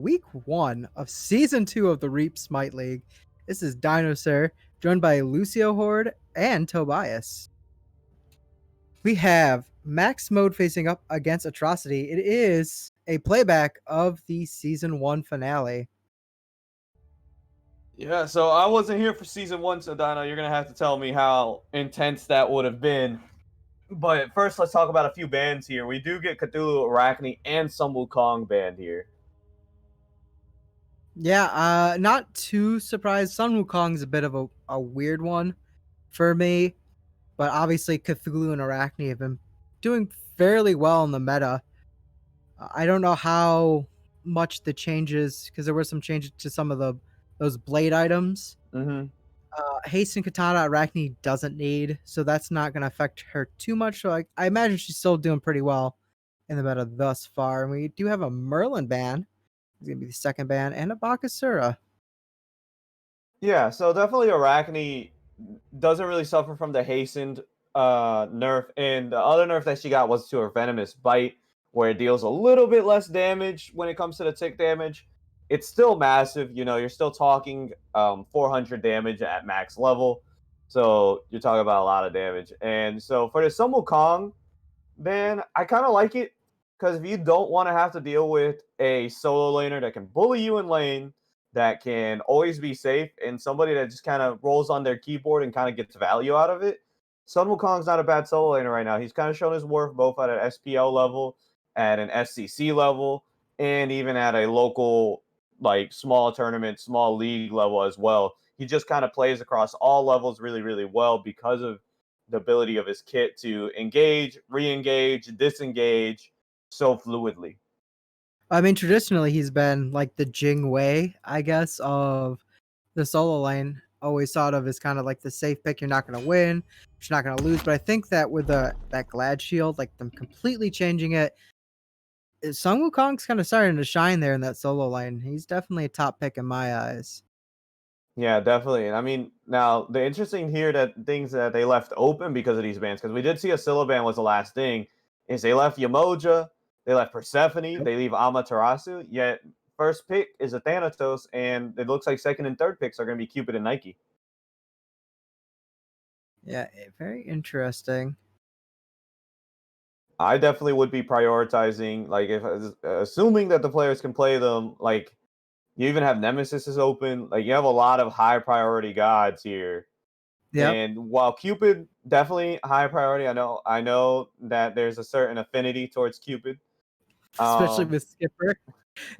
week 1 of season 2 of the Reap Smite League. This is Dinosaur, joined by Lucio Horde and Tobias. We have MaxMode facing up against Atrocity. It is a playback of the season 1 finale. Yeah, so I wasn't here for season 1, so Dino, you're gonna have to tell me how intense that would have been. But first, let's talk about a few bands here. We do get Cthulhu, Arachne, and Sun Wukong banned here. Yeah, not too surprised. Sun Wukong's a bit of a weird one for me, but obviously Cthulhu and Arachne have been doing fairly well in the meta. I don't know how much the changes, because there were some changes to some of those blade items. Mm-hmm. Haste and Katana Arachne doesn't need, so that's not going to affect her too much. So I imagine she's still doing pretty well in the meta thus far. And we do have a Merlin ban. It's going to be the second ban, and a Bakasura. Yeah, so definitely Arachne doesn't really suffer from the hastened nerf, and the other nerf that she got was to her Venomous Bite, where it deals a little bit less damage when it comes to the tick damage. It's still massive, you're still talking 400 damage at max level, so you're talking about a lot of damage. And so for the Sun Wukong ban, I kind of like it, because if you don't want to have to deal with a solo laner that can bully you in lane, that can always be safe, and somebody that just kind of rolls on their keyboard and kind of gets value out of it, Sun Wukong's not a bad solo laner right now. He's kind of shown his worth both at an SPL level, at an SCC level, and even at a local, like, small tournament, small league level as well. He just kind of plays across all levels really, really well because of the ability of his kit to engage, re-engage, disengage so fluidly. I mean, traditionally, he's been like the Jing Wei, I guess, of the solo lane. Always thought of as kind of like the safe pick. You're not going to win, you're not going to lose. But I think that with that Glad Shield, like them completely changing it, Sun Wukong's kind of starting to shine there in that solo lane. He's definitely a top pick in my eyes. Yeah, definitely. And I mean, now the interesting here that things that they left open because of these bans, because we did see a Scylla ban was the last thing, is they left Yamoja, they left Persephone, they leave Amaterasu, yet first pick is a Thanatos, and it looks like second and third picks are going to be Cupid and Nike. Yeah, very interesting. I definitely would be prioritizing, like, if assuming that the players can play them, like, you even have Nemesis is open, like, you have a lot of high priority gods here. Yep. And while Cupid definitely high priority, I know that there's a certain affinity towards Cupid, Especially with Skipper.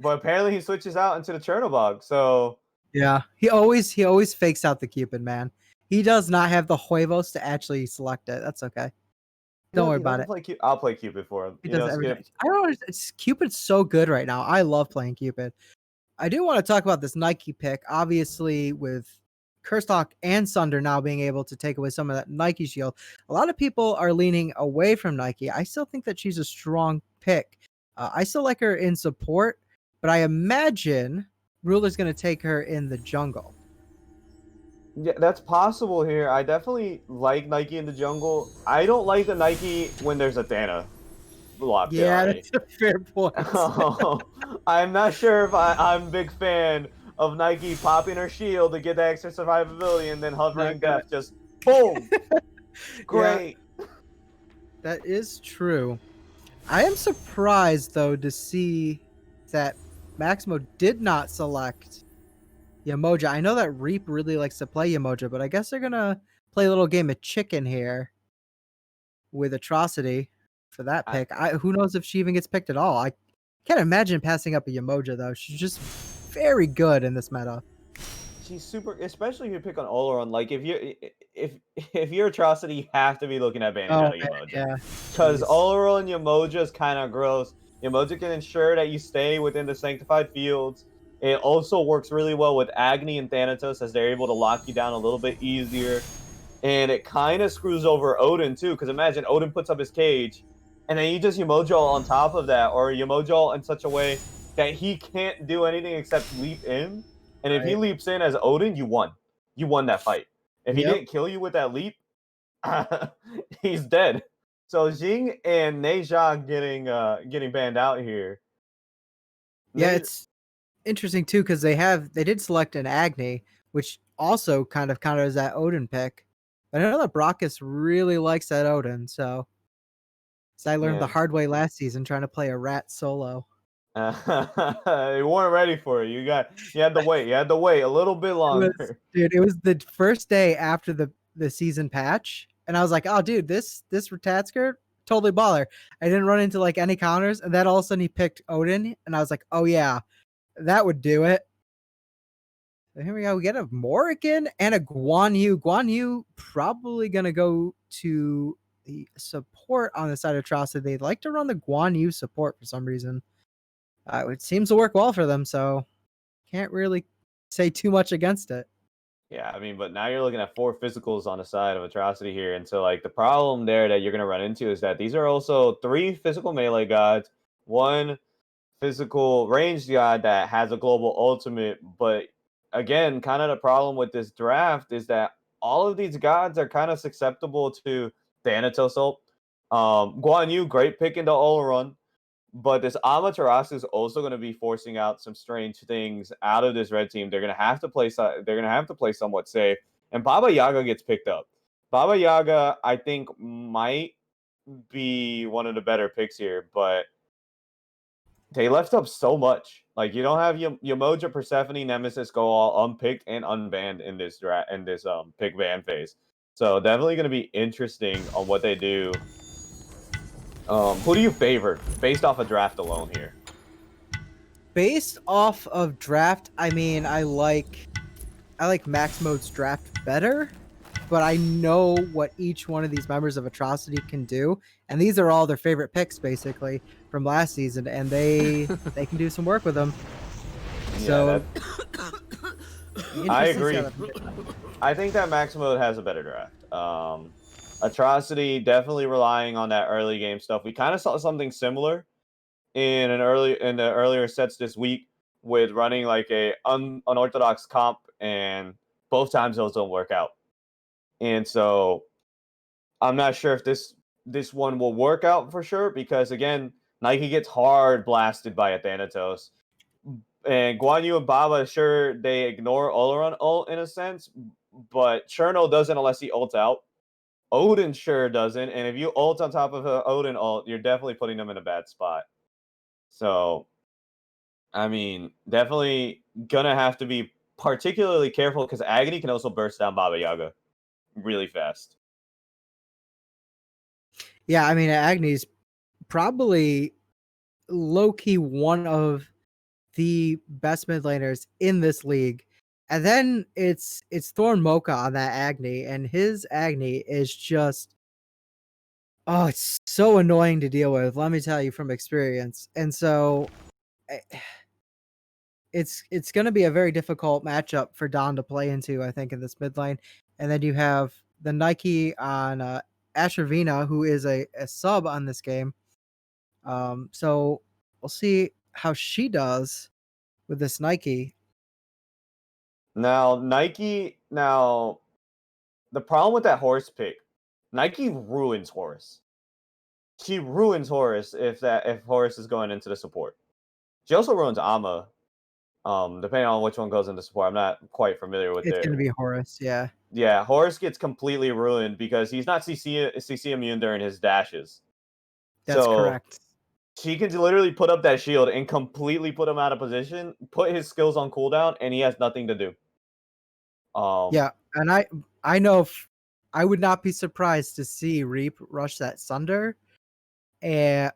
but apparently he switches out into the Chernobog. So Yeah, he always fakes out the Cupid, man. He does not have the huevos to actually select it. That's okay. Don't worry he about doesn't it. play Cupid. I'll play Cupid for him. He does it every Skip. day. I don't know. Cupid's so good right now. I love playing Cupid. I do want to talk about this Nike pick. Obviously, with Kurstalk and Sunder now being able to take away some of that Nike shield, a lot of people are leaning away from Nike. I still think that she's a strong pick. I still like her in support, but I imagine Ruler's going to take her in the jungle. Yeah, that's possible here. I definitely like Nike in the jungle. I don't like the Nike when there's a Thana locked in Yeah, already. that's a fair point. I'm not sure if I'm a big fan of Nike popping her shield to get the extra survivability and then hovering death. Just boom. Great. Yeah, that is true. I am surprised though to see that Maximo did not select Yamoja. I know that Reap really likes to play Yamoja, but I guess they're gonna play a little game of chicken here with Atrocity for that pick. Who knows if she even gets picked at all? I can't imagine passing up a Yamoja though. She's just very good in this meta. She's super, especially if you pick on Oleron. Like if you're Atrocity, you have to be looking at banning out of Man, Yamoja. yeah. Because Jeez. Oleron Yamoja is kind of gross. Yamoja can ensure that you stay within the sanctified fields. It also works really well with Agni and Thanatos, as they're able to lock you down a little bit easier. And it kind of screws over Odin too, because imagine Odin puts up his cage, and then you just Yamoja on top of that, or Yamoja in such a way that he can't do anything except leap in. And if he Right. leaps in as Odin, you won. You won that fight. If he Yep. didn't kill you with that leap, he's dead. So Jing and Neja getting banned out here. Yeah, it's interesting too because they did select an Agni, which also kind of counters that Odin pick. But I know that Brockus really likes that Odin, so I learned the Yeah. hard way last season trying to play a rat solo. You weren't ready for it. You had to wait. You had to wait a little bit longer. It was the first day after the season patch, and I was like, "Oh, dude, this Ratatsker totally baller." I didn't run into like any counters, and then all of a sudden he picked Odin, and I was like, "Oh yeah, that would do it." So here we go. We get a Morrigan and a Guan Yu. Guan Yu probably gonna go to the support on the side of Atrocity. They like to run the Guan Yu support for some reason. It seems to work well for them, so can't really say too much against it. Yeah, I mean, but now you're looking at 4 physicals on the side of Atrocity here, and so like the problem there that you're gonna run into is that these are also 3 physical melee gods, 1 physical ranged god that has a global ultimate. But again, kind of the problem with this draft is that all of these gods are kind of susceptible to Thanatos ult. Guan Yu, great pick into all run. But this Amaterasu is also going to be forcing out some strange things out of this red team. They're going to have to play. They're going to have to play somewhat safe. And Baba Yaga gets picked up. Baba Yaga, I think, might be one of the better picks here, but they left up so much. Like you don't have Yamoja, Persephone, Nemesis go all unpicked and unbanned in this pick ban phase. So definitely going to be interesting on what they do. Who do you favor based off a draft alone here? Based off of draft, I mean, I like MaxMode's draft better, but I know what each one of these members of Atrocity can do, and these are all their favorite picks basically from last season, and they can do some work with them. Yeah, So that I interesting to see how agree. that plays out. I think that Max Mode has a better draft. Atrocity definitely relying on that early game stuff. We kind of saw something similar in the earlier sets this week with running like a unorthodox comp, and both times those don't work out. And so I'm not sure if this one will work out for sure because again, Nike gets hard blasted by a Thanatos. And Guan Yu and Baba, sure, they ignore Oleron ult in a sense, but Cherno doesn't unless he ults out. Odin sure doesn't, and if you ult on top of a Odin ult, you're definitely putting them in a bad spot. So, I mean, definitely gonna have to be particularly careful because Agony can also burst down Baba Yaga really fast. Yeah, I mean, Agni's probably low key one of the best mid laners in this league. And then it's Thorn Mocha on that Agni, and his Agni is just it's so annoying to deal with. Let me tell you from experience. And so eh, it's going to be a very difficult matchup for Don to play into, I think, in this mid lane. And then you have the Nike on Ashravina, who is a sub on this game. So we'll see how she does with this Nike. Now the problem with that horse pick, Nike ruins Horus. She ruins Horus if Horus is going into the support. She also ruins Ama. Depending on which one goes into support, I'm not quite familiar with It's going to their. be Horus, yeah. Yeah, Horus gets completely ruined because he's not CC immune during his dashes. That's So correct. she can literally put up that shield and completely put him out of position, put his skills on cooldown, and he has nothing to do. Yeah, and I know I would not be surprised to see Reap rush that Sunder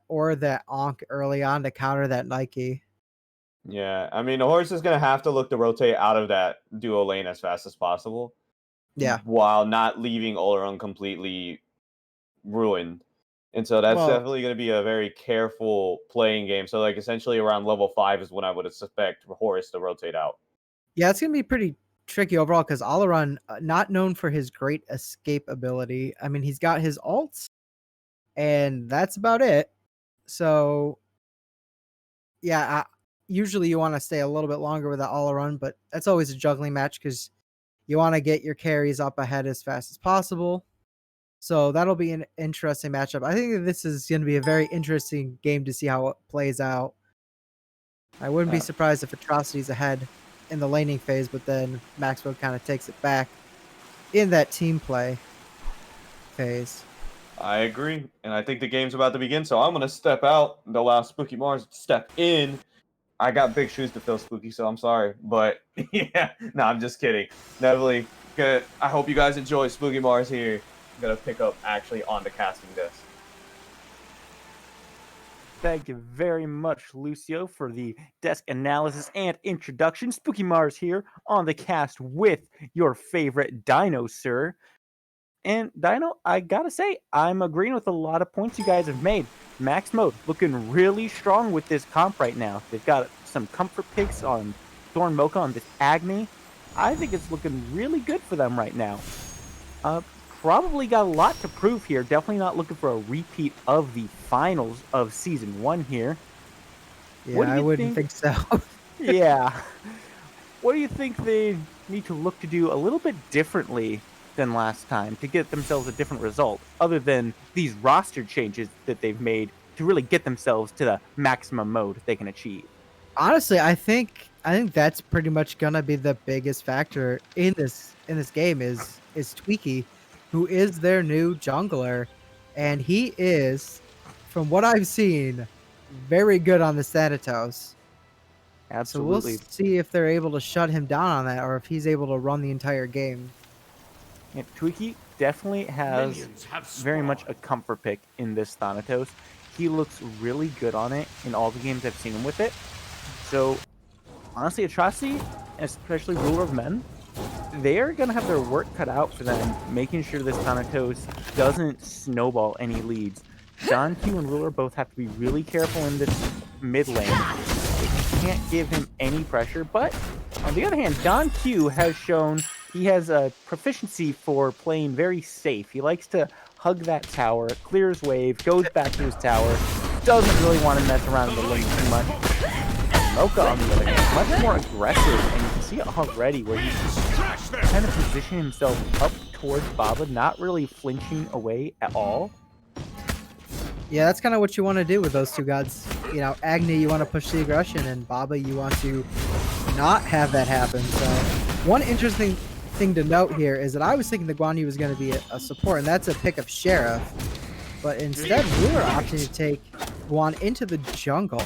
or that Ankh early on to counter that Nike. Yeah, I mean, the horse is going to have to look to rotate out of that duo lane as fast as possible Yeah. while not leaving Oleron completely ruined. And so that's Well, definitely going to be a very careful playing game. So, like, essentially around level 5 is when I would expect Horus to rotate out. yeah, it's going to be pretty tricky overall because Alaran, not known for his great escape ability. I mean, he's got his ults, and that's about it. So, yeah, usually you want to stay a little bit longer with that Alaran, but that's always a juggling match because you want to get your carries up ahead as fast as possible. So that'll be an interesting matchup. I think that this is going to be a very interesting game to see how it plays out. I wouldn't be Uh, surprised if Atrocity's ahead in the laning phase, but then MaxMode kind of takes it back in that team play phase. I agree, and I think the game's about to begin, so I'm gonna step out and allow Spooky Mars to step in. I got big shoes to fill, Spooky, so I'm sorry, but yeah, no, I'm just kidding. Definitely good. I hope you guys enjoy Spooky Mars here. I'm gonna pick up actually on the casting desk. Thank you very much, Lucio, for the desk analysis and introduction. Spooky Mars here on the cast with your favorite Dino, sir. And Dino, I gotta say, I'm agreeing with a lot of points you guys have made. MaxMode looking really strong with this comp right now. They've got some comfort picks on Thorn Mocha on this Agni. I think it's looking really good for them right now. Probably got a lot to prove here. Definitely not looking for a repeat of the finals of Season 1 here. Yeah, I wouldn't think so. Yeah. What do you think they need to look to do a little bit differently than last time to get themselves a different result, other than these roster changes that they've made to really get themselves to the maximum mode they can achieve? Honestly, I think that's pretty much gonna be the biggest factor in this game is Tweaky, who is their new jungler, and he is, from what I've seen, very good on the Thanatos. So we'll Absolutely. see if they're able to shut him down on that, or if he's able to run the entire game. And Tweaky definitely has very much a comfort pick in this Thanatos. He looks really good on it in all the games I've seen him with it. So, honestly, Atrocity, especially Ruler of Men, they're going to have their work cut out for them, making sure this Thanatos doesn't snowball any leads. Don Q and Ruler both have to be really careful in this mid lane. They can't give him any pressure, but on the other hand, Don Q has shown he has a proficiency for playing very safe. He likes to hug that tower, clears wave, goes back to his tower, doesn't really want to mess around in the lane too much. Mocha, on the other hand, much more aggressive, and you can see it already where he's kind of positioning himself up towards Baba, not really flinching away at all. Yeah, that's kind of what you want to do with those two gods. You know, Agni, you want to push the aggression, and Baba, you want to not have that happen. So, one interesting thing to note here is that I was thinking the Guan Yu was going to be a support, and that's a pick of Sheriff. But instead, we were opting to take Guan into the jungle.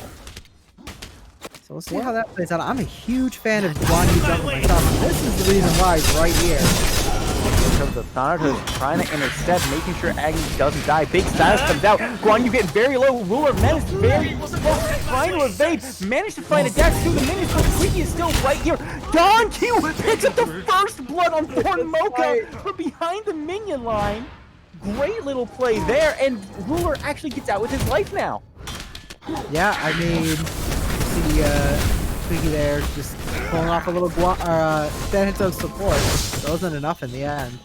So we'll see how that plays out. I'm a huge fan of Guan Yu jungle myself. This is the reason why he's right here. In terms of Thanatos trying to intercept, making sure Agni doesn't die. Big status comes out. Guan Yu getting very low. Ruler of Men is very close, trying to evade. Managed to find a dash through the minions, but Tweaky is still right here. Don Q picks up the first blood on Thorn Mocha from behind the minion line. Great little play there, and Ruler actually gets out with his life now. Yeah, I mean, see Tweaky there just pulling off a little Thanatos support. It wasn't enough in the end.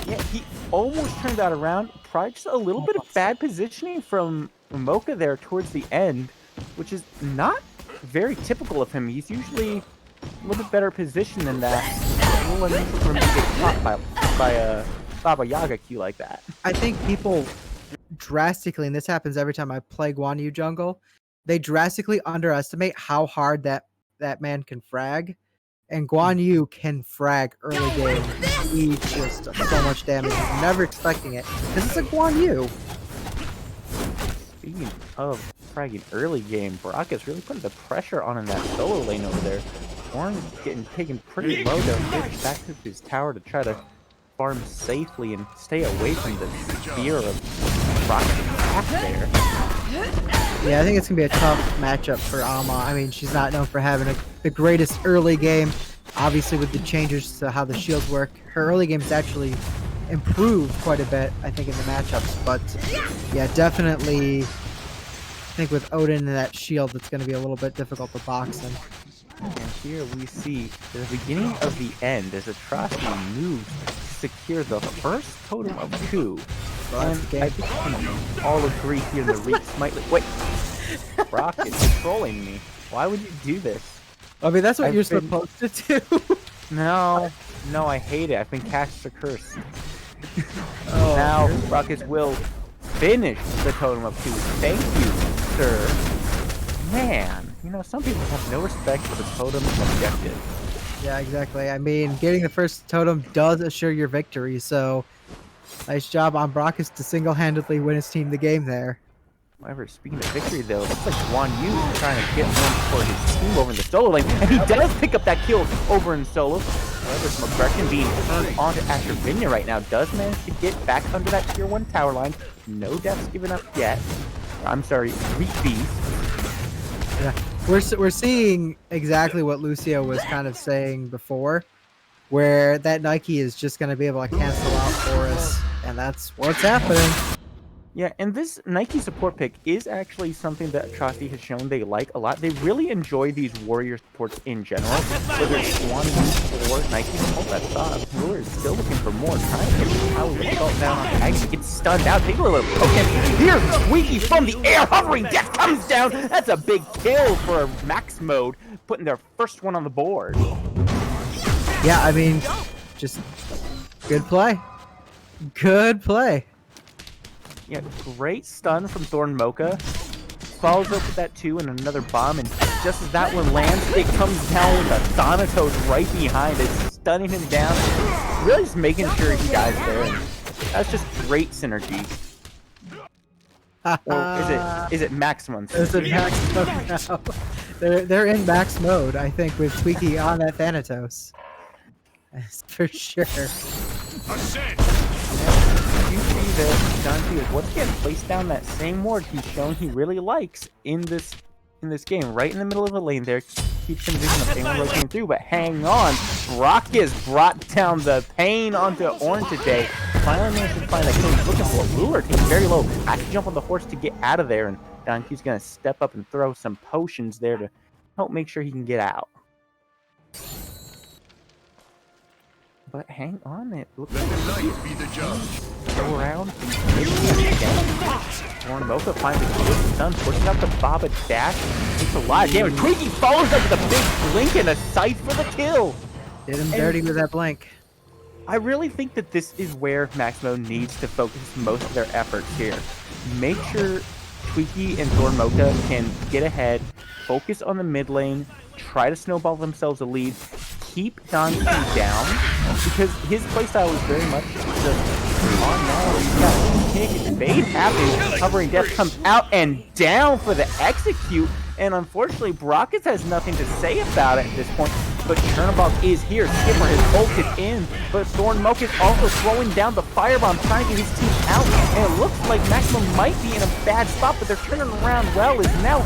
Yeah, he almost turned that around. Probably just a little bit of bad positioning from Mocha there towards the end, which is not very typical of him. He's usually a little bit better positioned than that. A little unusual for him to get caught by a Baba Yaga Q like that. I think people drastically, and this happens every time I play Guan Yu jungle, they drastically underestimate how hard that man can frag. And Guan Yu can frag early game. He just does so much damage. I'm never expecting it. Because it's a Guan Yu. Speaking of fragging early game, Brock is really putting the pressure on in that solo lane over there. Warren getting taken pretty low there. Gets back to his tower to try to farm safely and stay away from the spear of Brock's attack there. Yeah, I think it's going to be a tough matchup for Alma. I mean, she's not known for having the greatest early game. Obviously, with the changes to how the shields work, her early game's actually improved quite a bit, I think, in the matchups. But, yeah, definitely, I think with Odin and that shield, it's going to be a little bit difficult to box him. And here we see the beginning of the end as Atrocity moves to secure the first totem of 2. And I think we can all agree here in the Reek Smite. Wait, Brock is trolling me. Why would you do this? I mean, that's what you're supposed to do. No, I hate it. I've been cast a curse. Oh, now Rockets will finish the totem of 2. Thank you, sir. Man. You know, some people have no respect for the totem objective. Yeah, exactly. I mean, getting the first totem does assure your victory, so nice job on Brockus to single-handedly win his team the game there. However, speaking of victory, though, looks like Guan Yu is trying to get one for his team over in the solo lane, and he does pick up that kill over in solo. However, some aggression being turned onto Atrocity right now does manage to get back under that tier 1 tower line. No deaths given up yet. I'm sorry, Repeat. Yeah, we're seeing exactly what Lucio was kind of saying before, where that Nike is just going to be able to cancel out for us, and that's what's happening. Yeah, and this Nike support pick is actually something that Atrocity has shown they like a lot. They really enjoy these warrior supports in general, whether it's Guan Yu or Nike. Hold that thought. Ruler is still looking for more, trying to get the power result down on Agnes. Gets stunned out, take a little poke him. Here's Tweaky from the air, hovering death comes down. That's a big kill for MaxMode, putting their first one on the board. Yeah, I mean, just good play. Good play. Yeah, great stun from Thorn Mocha. Follows up with that 2 and another bomb, and just as that one lands, it comes down with a Thanatos right behind it, stunning him down, really just making sure he dies there. And that's just great synergy. Or is it max mode? Is it max mode now? They're in max mode, I think, with Tweaky on that Thanatos. That's for sure. You see that Dante is once again placed down that same ward he's shown he really likes in this game, right in the middle of the lane there. Keeps him doing the same rotating through, but hang on. Brock has brought down the pain onto Ornn today. Finally managed to find that kill he's looking for. Ruler taking very low. Has to jump on the horse to get out of there, and Dante's gonna step up and throw some potions there to help make sure he can get out. But hang on, it looks like be the judge. Go around. Thorn Mocha finally gets it done, pushing out the Baba dash. Takes a lot of damage. Tweaky follows up with a big blink and a sight for the kill. Did him dirty with that blink. I really think that this is where MaxMode needs to focus most of their efforts here. Make sure Tweaky and Thorn Mocha can get ahead, focus on the mid lane, try to snowball themselves a lead, keep Donkey down, because his playstyle is very much just on now. He's got kick and bait happening. Hovering Death comes out and down for the execute, and unfortunately Brockus has nothing to say about it at this point. But Chernobog is here. Skipper has bolted in, but Thorn Mocha is also throwing down the firebomb, trying to get his team out. And it looks like MaxMode might be in a bad spot, but they're turning around well. Is now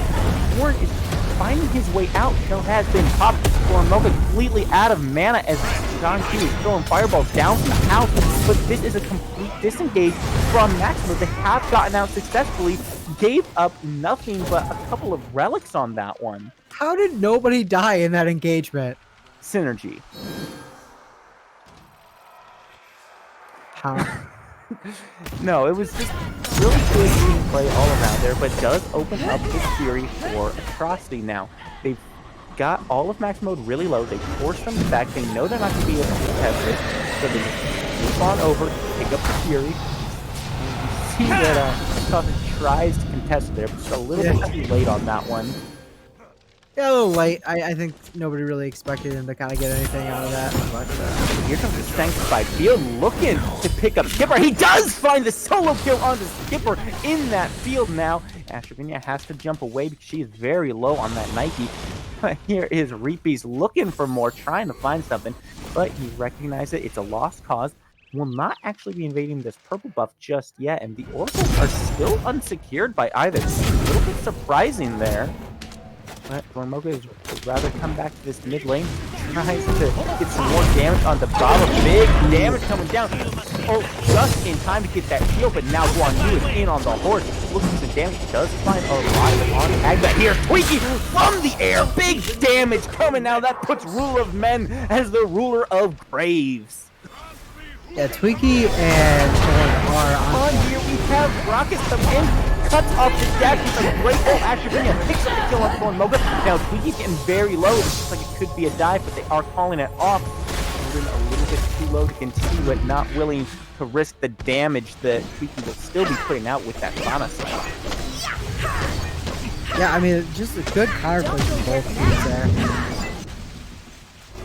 Thorn is finding his way out. Kill has been popped. Thorn Mocha completely out of mana as Don Q is throwing fireballs down from the house. But this is a complete disengage from MaxMode. They have gotten out successfully. Gave up nothing but a couple of relics on that one. How did nobody die in that engagement? Synergy. How? No, it was just really good team play all around there, but does open up this Fury for Atrocity now. They've got all of MaxMode really low. They forced them back. They know they're not going to be able to contest it, so they move on over, pick up the Fury. And you see that Atrocity tries to contest it there, but it's a little bit too late on that one. Yeah, a little late. I think nobody really expected him to kind of get anything out of that. But here comes the Sanctified Field looking to pick up Skipper. He does find the solo kill onto Skipper in that field now. Astrovinia has to jump away because she is very low on that Nike. Here is Reepies looking for more, trying to find something, but he recognizes it's a lost cause. Will not actually be invading this purple buff just yet, and the oracles are still unsecured by either. It's a little bit surprising there. But Thorn Mocha would rather come back to this mid lane. Tries to get some more damage on the Baba. Big damage coming down. Oh, just in time to get that shield, but now Guan Yu is in on the horse. Looking for the damage. Does find a lot of it on Agba here. Tweaky from the air. Big damage coming now. That puts Ruler of Men as the Ruler of Graves. yeah, Tweaky and Thorn are on. Here we have Rocket come in. Cuts off the dash with a great ult. Astrovinia picks up the kill on Thorn Mocha. Now Tweaky's getting very low. It looks like it could be a dive, but they are calling it off. Moving a little bit too low to continue it, not willing to risk the damage that Tweaky will still be putting out with that Fauna Slam. Yeah, I mean, just a good counter play from both teams there.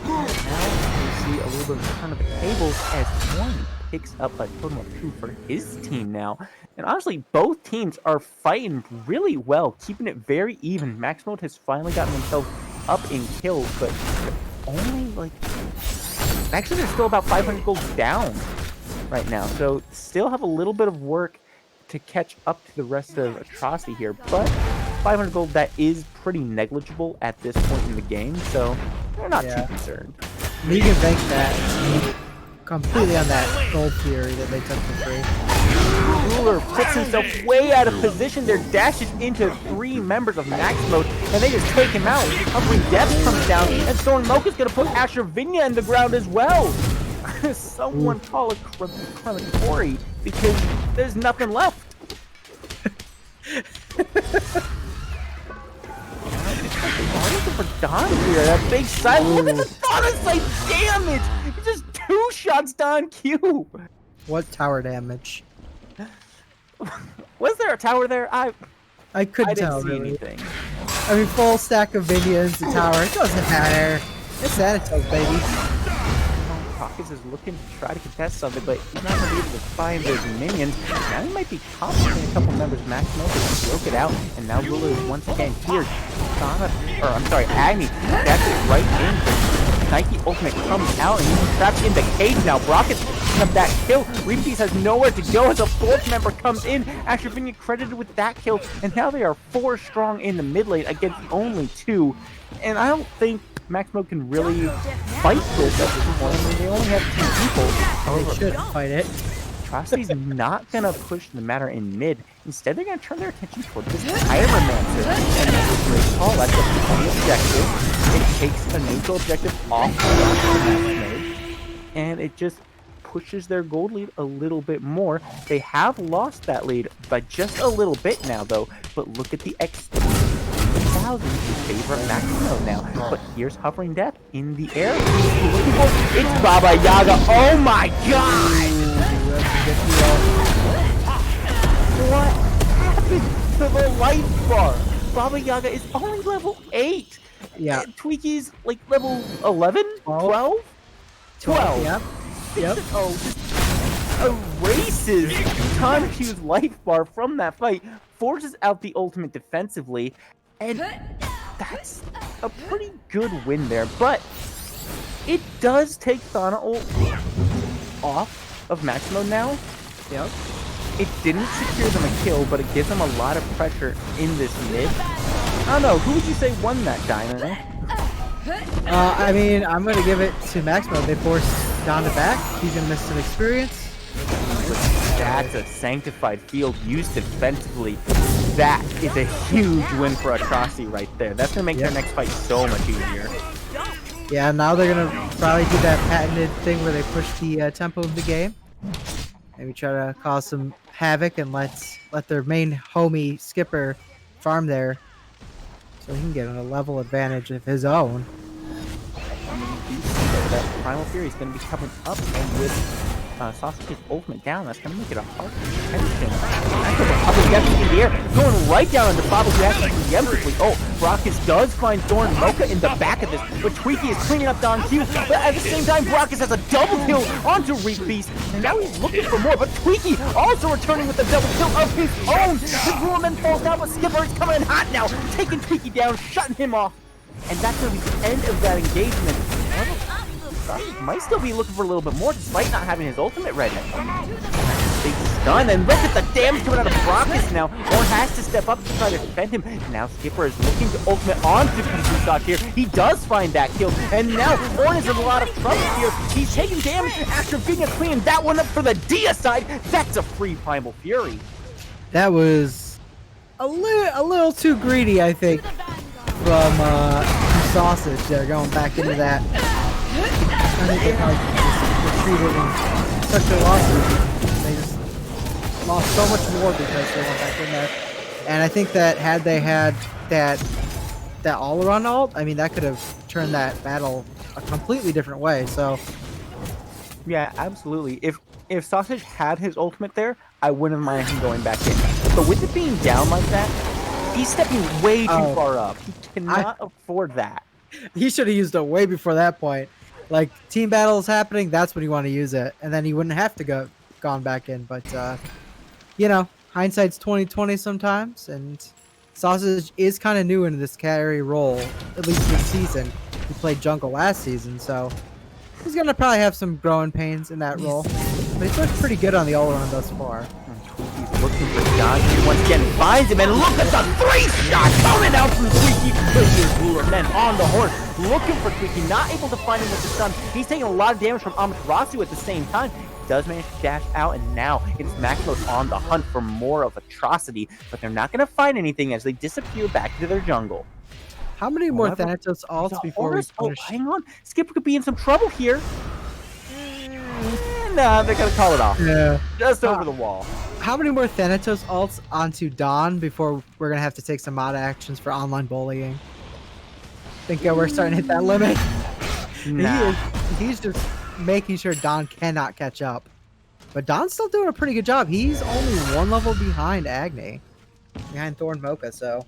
Now we see a little bit of a turn of the tables as one picks up a total of 2 for his team now. And honestly, both teams are fighting really well, keeping it very even. MaxMode has finally gotten themselves up in kills, but only like... Actually, they're still about 500 gold down right now. So still have a little bit of work to catch up to the rest of Atrocity here. But 500 gold, that is pretty negligible at this point in the game. So they're not too concerned. You can bank that completely on that gold fury that they took for free. Ruler puts himself way out of position there, dashes into 3 members of MaxMode, and they just take him out. Hovering Depth comes down, and Thorn Mocha's gonna put Atrocity in the ground as well. Someone call a crematory because there's nothing left. For Don here, that big side. Look at the Thana side damage! It's just 2 shots Don Q. What tower damage? Was there a tower there? I couldn't didn't tell see really. anything. I mean, full stack of minions, the tower. It doesn't matter. It's Thanatos, baby. Rockets is looking to try to contest something, but he's not going to be able to find those minions. Now he might be complicating a couple members. MaxMode broke it out, and now Ruler is once again here. Agni. That's it right in. Nike Ultimate comes out, and he's trapped in the cage now. Rockets picking up that kill. Reepies has nowhere to go as a 4th member comes in. Atrocity credited with that kill, and now they are 4 strong in the mid lane against only 2. And I don't think MaxMode can really fight this at this point. I mean, they only have 2 people. They should fight it. Atrocity's not going to push the matter in mid. Instead, they're going to turn their attention towards this Pyromancer. And that's a great call. That's a funny objective. It takes a neutral objective off MaxMode, and it just pushes their gold lead a little bit more. They have lost that lead by just a little bit now, though. But look at the XP. 1,000 in favor of MaxMode now. But here's Hovering Death in the air. Looking for it's Baba Yaga. Oh my god! What happened to the life bar? Baba Yaga is only level 8. Yeah. Tweaky's like level 11? 12? 12. Yep. Yep. Oh, just erases Tanqu's life bar from that fight, forces out the ultimate defensively, and that's a pretty good win there. But it does take Thana ult off of MaxMode now. Yep. It didn't secure them a kill, but it gives them a lot of pressure in this mid. I don't know, who would you say won that, Dino? I mean, I'm going to give it to MaxMode. They forced Donda back. He's going to miss some experience. That's a sanctified field used defensively. That is a huge win for Atrocity right there. That's going to make their next fight so much easier. Yeah, now they're going to probably do that patented thing where they push the tempo of the game. Maybe try to cause some havoc and let their main homie Skipper farm there, so he can get a level advantage of his own. That Primal Fury is going to be coming up, and with Sausage's ultimate down, that's going to make it a hard contention. That's in the air, going right down into Baba, who actually preemptively. Oh, Brockus does find Thorn Mocha in the back of this, but Tweaky is cleaning up Don Q. But at the same time, Brockus has a double kill onto Reef Beast, and now he's looking for more. But Tweaky also returning with a double kill of his own. The Rulerman falls down, but Skipper is coming in hot now, taking Tweaky down, shutting him off. And that's going to be the end of that engagement. He might still be looking for a little bit more, despite not having his ultimate ready. Big stun, and look at the damage coming out of Brockus now. Orn has to step up to try to defend him. Now Skipper is looking to ultimate onto Kuzusak here. He does find that kill, and now Orn is in a lot of trouble here. He's taking damage after being cleaning that one up for the Dia side. That's a free Primal Fury. That was a little too greedy, I think, from Sausage. They're going back into that. I think they probably just retreated and took their losses. They just lost so much more because they went back in there. And I think that had they had that all-around ult, I mean, that could have turned that battle a completely different way. So, yeah, absolutely. If Sausage had his ultimate there, I wouldn't mind him going back in. But with it being down like that, He's stepping way too Oh. far up. He cannot afford that. He should have used it way before that point. Like, team battles happening, that's when you want to use it. And then he wouldn't have to gone back in. But, you know, hindsight's 20/20 sometimes. And Sausage is kind of new into this carry role, at least this season. He played jungle last season, so he's going to probably have some growing pains in that role. But he's looked pretty good on the all-around thus far. He's looking for Dodge. Once again, finds him, and look at the 3-shot coming out from Tweaky. But here's Ruler, then on the horse, looking for Tweaky, not able to find him with the stun. He's taking a lot of damage from Amaterasu at the same time. He does manage to dash out, and now it's MaxMode on the hunt for more of Atrocity, but they're not going to find anything as they disappear back into their jungle. How many more Thanatos ults before we finish? Hang on, Skipper could be in some trouble here. Nah, they're going to call it off. Yeah. Just over the wall. How many more Thanatos ults onto Dawn before we're gonna have to take some mod actions for online bullying? Think we're starting to hit that limit? Nah. He's just making sure Dawn cannot catch up. But Dawn's still doing a pretty good job. He's only one level behind Agni, behind Thorn Mocha, so.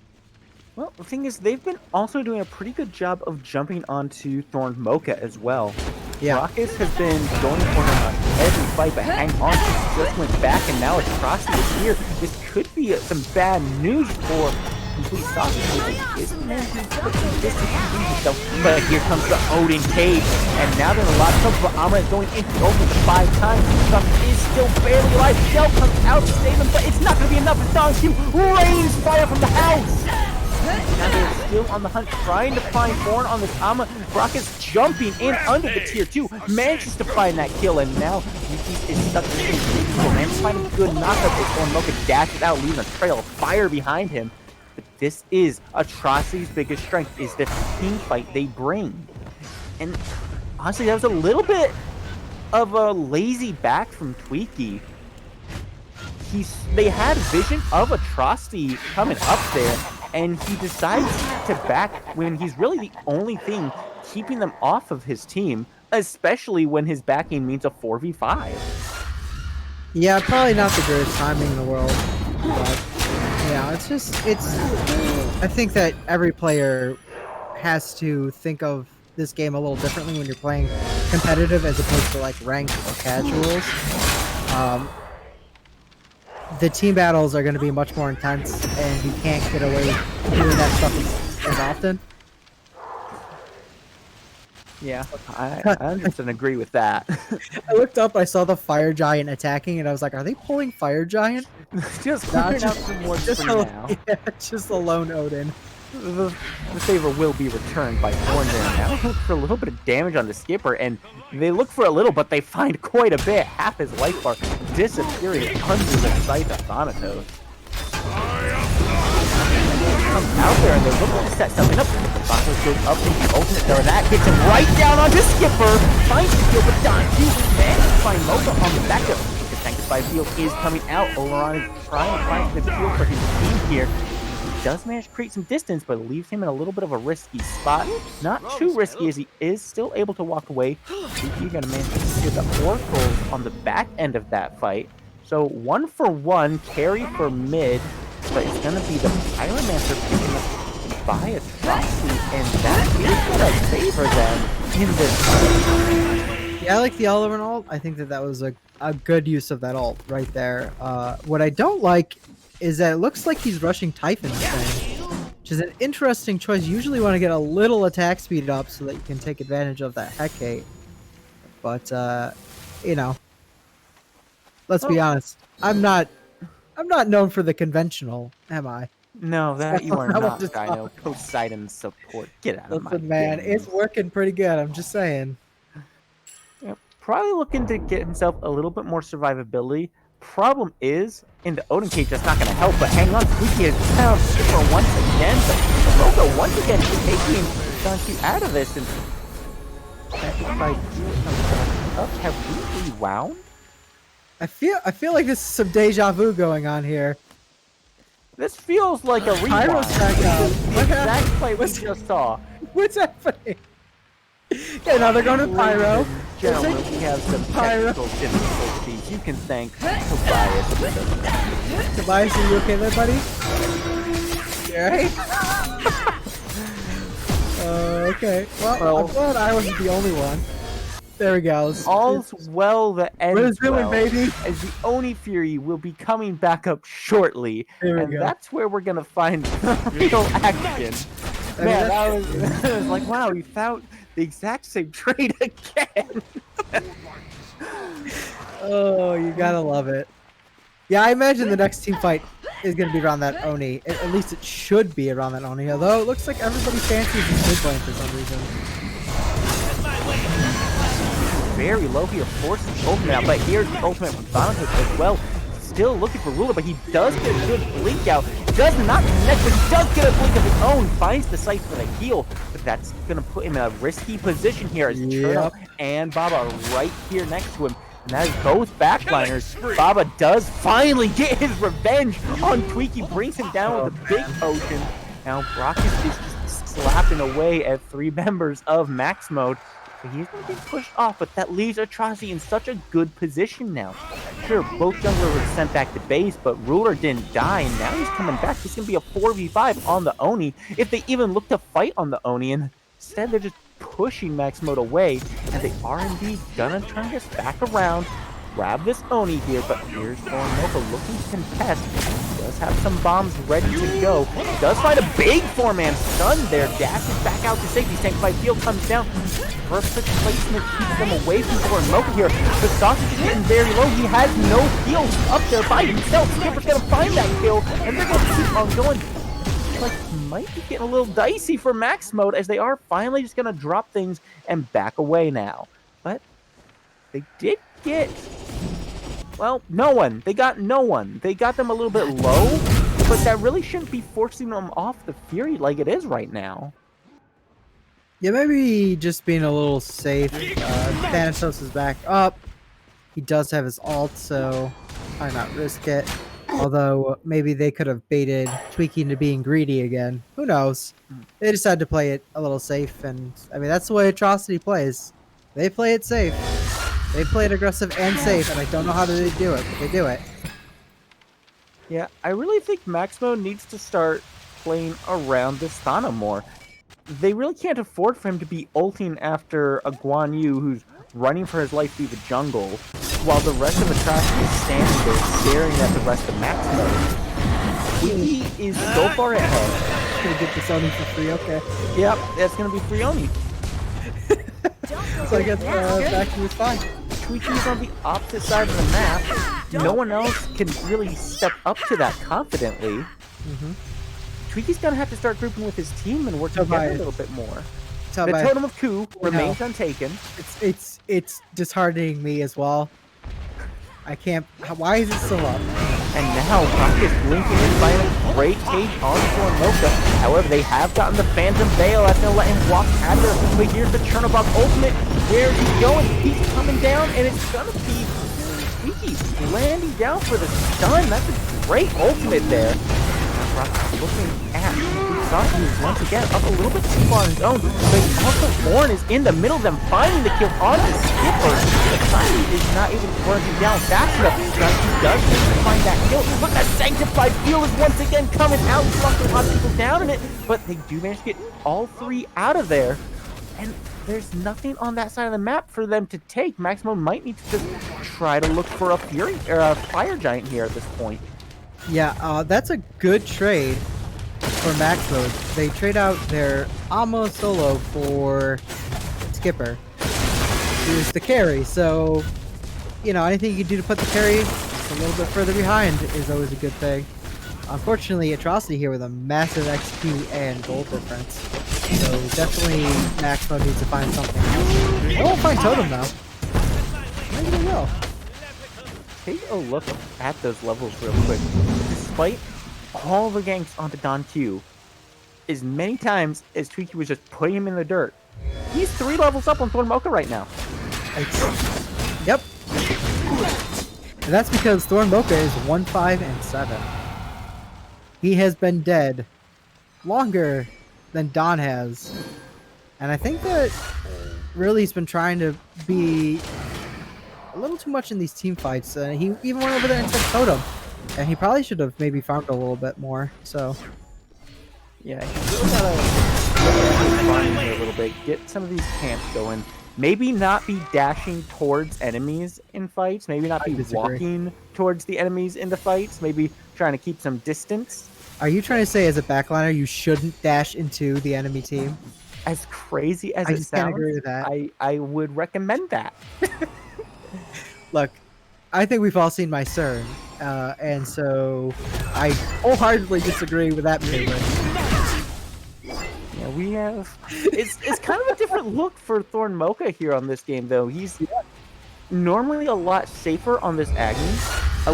Well, the thing is, they've been also doing a pretty good job of jumping onto Thorn Mocha as well. Yeah. Rockets has been going for him on every fight, but hang on, he just went back, and now Atrocity is here. This could be some bad news for Complete Sausage. Isn't there himself? But here comes the Odin Cage, and now there's a lot of trouble, but Amra is going into over the 5 times. Stuff is still barely alive. Shell comes out to save him, but it's not going to be enough. And Don Q rains fire from the house. Now they're still on the hunt, trying to find Thorn on this Ama. Rocket's jumping in under the tier 2, manages to find that kill, and now Yuki is stuck in the man finding a good knockup as Thorn Mocha dashes out, leaving a trail of fire behind him. But this is Atrocity's biggest strength, is the team fight they bring. And honestly, that was a little bit of a lazy back from Tweaky. They had vision of Atrocity coming up there, and he decides to back when he's really the only thing keeping them off of his team, especially when his backing means a 4v5. Yeah, probably not the greatest timing in the world. But, yeah, I think that every player has to think of this game a little differently when you're playing competitive as opposed to like ranked or casuals. The team battles are going to be much more intense, and you can't get away doing that stuff as often. Yeah, I 100% agree with that. I looked up, I saw the Fire Giant attacking, and I was like, are they pulling Fire Giant? Just clearing out some more for now. Yeah, just a lone Odin. The favor will be returned by Thorn there now. Look for a little bit of damage on the Skipper, and they look for a little, but they find quite a bit. Half his life bar disappearing under the sight of Thanatos. Comes out there, and they're looking to set something up. Thanatos goes up into the ultimate there, and that gets him right down onto Skipper. Finds the kill, but Don Q manages to find Mocha on the back of the Sanctified Field is coming out. Oleron is trying to find the field for his team here. Does manage to create some distance, but leaves him in a little bit of a risky spot. Not too risky, as he is still able to walk away. You're going to manage to secure the Oracle on the back end of that fight. So 1-for-1 carry for mid, but it's going to be the Pyromancer picking up by Atrocity, and that is going to favor them in this fight. Yeah, I like the all-around ult. I think that was a good use of that ult right there. What I don't like is that it looks like he's rushing Typhon this thing, which is an interesting choice. You usually want to get a little attack speed up so that you can take advantage of that Hecate. But, you know, let's be honest. I'm not known for the conventional, am I? No, that you are I not, was just Dino. Poseidon support. Get out of my Listen, man, games. it's working pretty good. I'm just saying. Yeah, probably looking to get himself a little bit more survivability. Problem is, in the Odin Cage, that's not going to help, but hang on, Tweaky is down Skipper once again, but Rogo once again is taking Don Q out of this, and have we rewound? I feel like there's some deja vu going on here. This feels like a rewind. Pyro's back out. What Exact happened? play we just saw. What's happening? Okay, now they're going to Pyro. Gentlemen, we have some technical difficulties. You can thank Tobias. Tobias, are you okay there, buddy? Right? Okay. Well, I'm glad I wasn't the only one. There we go. All's well that ends doing, well, baby? as the Oni Fury will be coming back up shortly, There we and go. that's where we're gonna find the real action. I mean, Man, that was, it was like, wow, we found the exact same trade again. Oh, you gotta love it. Yeah, I imagine the next team fight is gonna be around that Oni. At least it should be around that Oni, although it looks like everybody fancies this mid lane for some reason. Very low here, forces the ultimate out, but here's the ultimate from Thanatos as well. Still looking for Ruler, but he does get a good blink out. Does not connect, but he does get a blink of his own. Finds the site for the heal, but that's going to put him in a risky position here as Cherno and Baba are right here next to him. And that is both backliners. Baba does finally get his revenge on Tweaky, brings him down with a big potion. Now Brockus is just slapping away at 3 members of MaxMode. But he's going to get pushed off, but that leaves Atrocity in such a good position now. Sure, both junglers were sent back to base, but Ruler didn't die, and now he's coming back. It's going to be a 4v5 on the Oni, if they even look to fight on the Oni, and instead they're just pushing MaxMode away, and they are indeed going to turn this back around, grab this Oni here, but here's Thornmoka looking to contest. Does have some bombs ready to go. Does find a big 4-man stun there. Dashes back out to safety. Sanctified Field comes down. Perfect placement keeps them away from Thornmoka here. The sausage is getting very low. He has no heals up there by himself. Skipper's going to find that kill, and they're going to keep on going. Like, might be getting a little dicey for MaxMode as they are finally just going to drop things and back away now. But they did get... well, no one. They got no one. They got them a little bit low, but that really shouldn't be forcing them off the Fury like it is right now. Yeah, maybe just being a little safe. Thanatos is back up. He does have his ult, so why not risk it? Although, maybe they could have baited Tweaky into being greedy again. Who knows? They decided to play it a little safe, and I mean, that's the way Atrocity plays. They play it safe. They play it aggressive and safe, and I don't know how they do it, but they do it. Yeah, I really think MaxMode needs to start playing around this Thana more. They really can't afford for him to be ulting after a Guan Yu who's running for his life through the jungle, while the rest of Atrocity is standing there staring at the rest of MaxMode. He is so far ahead. Gonna get this Oni for free, okay. Yep, that's gonna be free Oni. So I guess back to his fine. Tweaky's on the opposite side of the map. No one else can really step up to that confidently. Tweaky's gonna have to start grouping with his team and work together a little bit more. The Totem of Coup remains untaken. It's disheartening me as well. I can't. Why is it still up? And now Brock is blinking in, finding a great cage on Thornmoka. However, they have gotten the Phantom Veil. That's gonna let him walk out of there. But here's the Chernobog ultimate. Where's he going? He's coming down, and it's gonna be Tweaky landing down for the stun. That's a great ultimate there. Brock looking at Sashi once again up a little bit too far on his own, but also Ornn is in the middle of them finding the kill on the Skipper. Sashi is not able to run him down fast enough. Sashi does need to find that kill. Look, that Sanctified Field is once again coming out, knocking a lot of people down in it, but they do manage to get all 3 out of there. And there's nothing on that side of the map for them to take. MaxMode might need to just try to look for a Fury or a Fire Giant here at this point. Yeah, that's a good trade for MaxMode. They trade out their Amo solo for Skipper, who's the carry. So, you know, anything you can do to put the carry just a little bit further behind is always a good thing. Unfortunately, Atrocity here with a massive XP and gold difference. So definitely MaxMode needs to find something else. They won't find Totem though. Maybe they will. Take a look at those levels real quick. Despite all the ganks onto Don Q, as many times as Tweaky was just putting him in the dirt, he's 3 levels up on Thornmoka right now. Yep. And that's because Thornmoka is 1, 5, and 7. He has been dead longer than Don has. And I think that really he's been trying to be a little too much in these team fights. He even went over there and took Totem. And he probably should have maybe farmed a little bit more. So Yeah, he's really gotta look at his farming here a little bit, get some of these camps going. Maybe not be dashing towards enemies in fights. Maybe not be walking towards the enemies in the fights. Maybe trying to keep some distance. Are you trying to say as a backliner you shouldn't dash into the enemy team? As crazy as I it just can't sounds, agree with that. I would recommend that. Look, I think we've all seen my CERN, and so I wholeheartedly disagree with that maneuver. Yeah, we have. It's kind of a different look for Thorn Mocha here on this game, though. He's normally a lot safer on this Agni.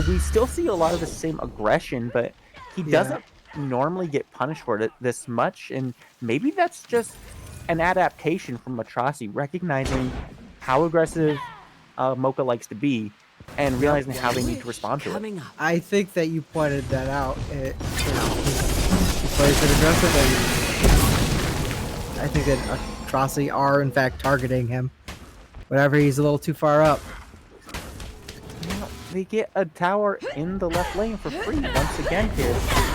We still see a lot of the same aggression, but he doesn't normally get punished for it this much, and maybe that's just an adaptation from Atrocity, recognizing how aggressive Mocha likes to be, and realizing how they need to respond to it. I think that you pointed that out. He plays it aggressive, and I think that Atrocity are in fact targeting him. Whenever he's a little too far up. Well, they get a tower in the left lane for free once again here.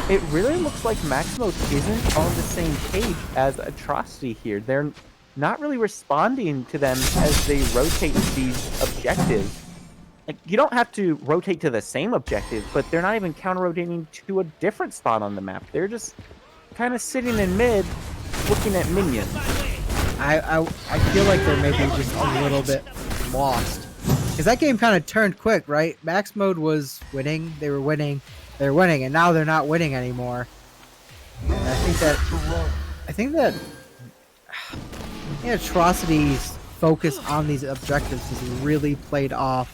It really looks like MaxMode isn't on the same page as Atrocity here. They're not really responding to them as they rotate these objectives. Like, you don't have to rotate to the same objective, but they're not even counter-rotating to a different spot on the map. They're just kind of sitting in mid, looking at minions. I feel like they're maybe just a little bit lost. Because that game kind of turned quick, right? Max Mode was winning, they were winning, and now they're not winning anymore. And I think that Atrocity's focus on these objectives has really played off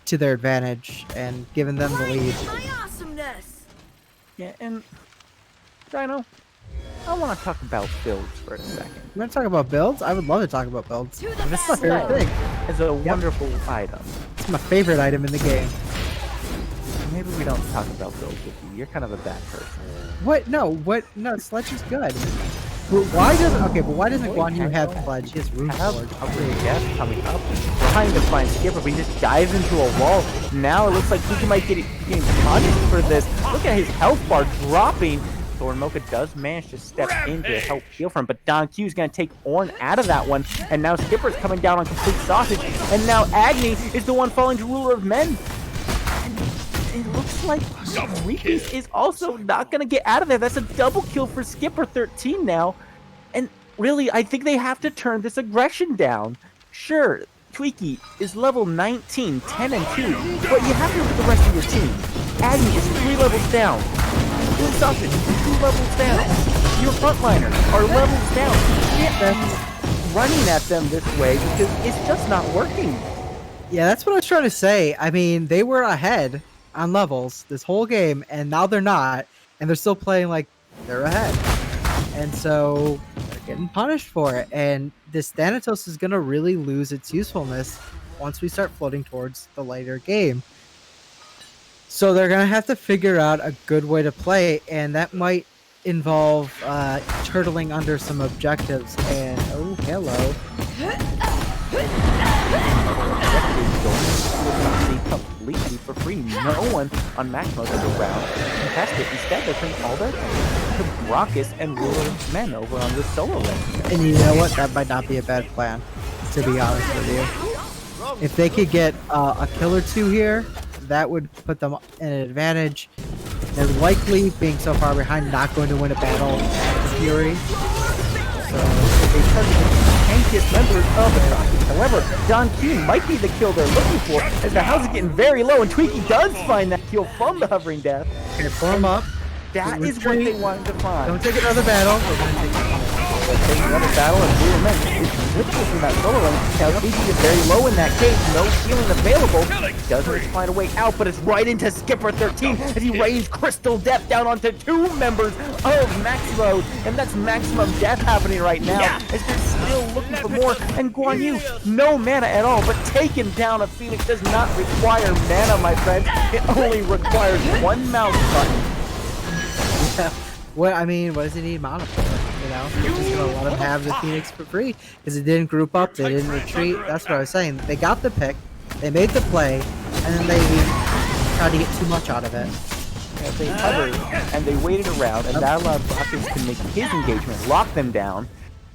to their advantage and given them the lead. Yeah, and Dino, I want to talk about builds for a second. You want to talk about builds? I would love to talk about builds. This my favorite thing. is a wonderful item. It's my favorite item in the game. Maybe we don't talk about builds with you. You're kind of a bad person. What? No. What? No, Sledge is good. But why doesn't Guan Yu have Sledge? He has Rune Forge. Yes, coming up, trying to find Skipper, but he just dives into a wall. Now it looks like he might get getting punished for this. Look at his health bar dropping. Thorn Mocha does manage to step in to help heal from him, but Don Q is going to take Ornn out of that one, and now Skipper's coming down on complete sausage, and now Agni is the one falling to Ruler of Men. And it looks like Reepies is also not going to get out of there. That's a double kill for Skipper 13 now, and really, I think they have to turn this aggression down. Sure, Tweaky is level 19, 10 and 2, but you have to look at the rest of your team. Agni is 3 levels down. Sausage is 2 levels down. Your frontliners are levels down. You can't running at them this way because it's just not working. Yeah, that's what I was trying to say. I mean, they were ahead on levels this whole game, and now they're not, and they're still playing like they're ahead. And so they're getting punished for it. And this Thanatos is going to really lose its usefulness once we start floating towards the later game. So they're going to have to figure out a good way to play, and that might involve turtling under some objectives. And, oh, hello. Completely for free. No one on MaxMode is around to test it. Instead, they're putting all their to Brockus and Ruler of Men over on the solo lane. And you know what? That might not be a bad plan, to be honest with you. If they could get a kill or two here, that would put them in an advantage. They're likely, being so far behind, not going to win a battle at Fury. So they target the tankiest members of the Brockus. However, Don Q might be the kill they're looking for, as the house is getting very low, and Tweaky does find that kill from the hovering death. Okay, pull him up. That is what they wanted to find. Don't take another battle. We're going to take another battle, and Ruler Men is switching from that solo lane. Now Tweaky is very low in that cage, no healing available. Doesn't find a way out, but it's right into Skipper 13 as he rains Crystal Death down onto 2 members of MaxMode, and that's Maximum Death happening right now as they're still looking for more. And Guan Yu, no mana at all, but taking down a Phoenix does not require mana, my friend. It only requires 1 mouse button. Yeah. What does he need mana for? You know, they're just gonna let him have the Phoenix for free because it didn't group up, they didn't retreat. That's what I was saying. They got the pick, they made the play, and then they tried to get too much out of it. They hovered and they waited around, and that allowed Rockets to make his engagement, lock them down,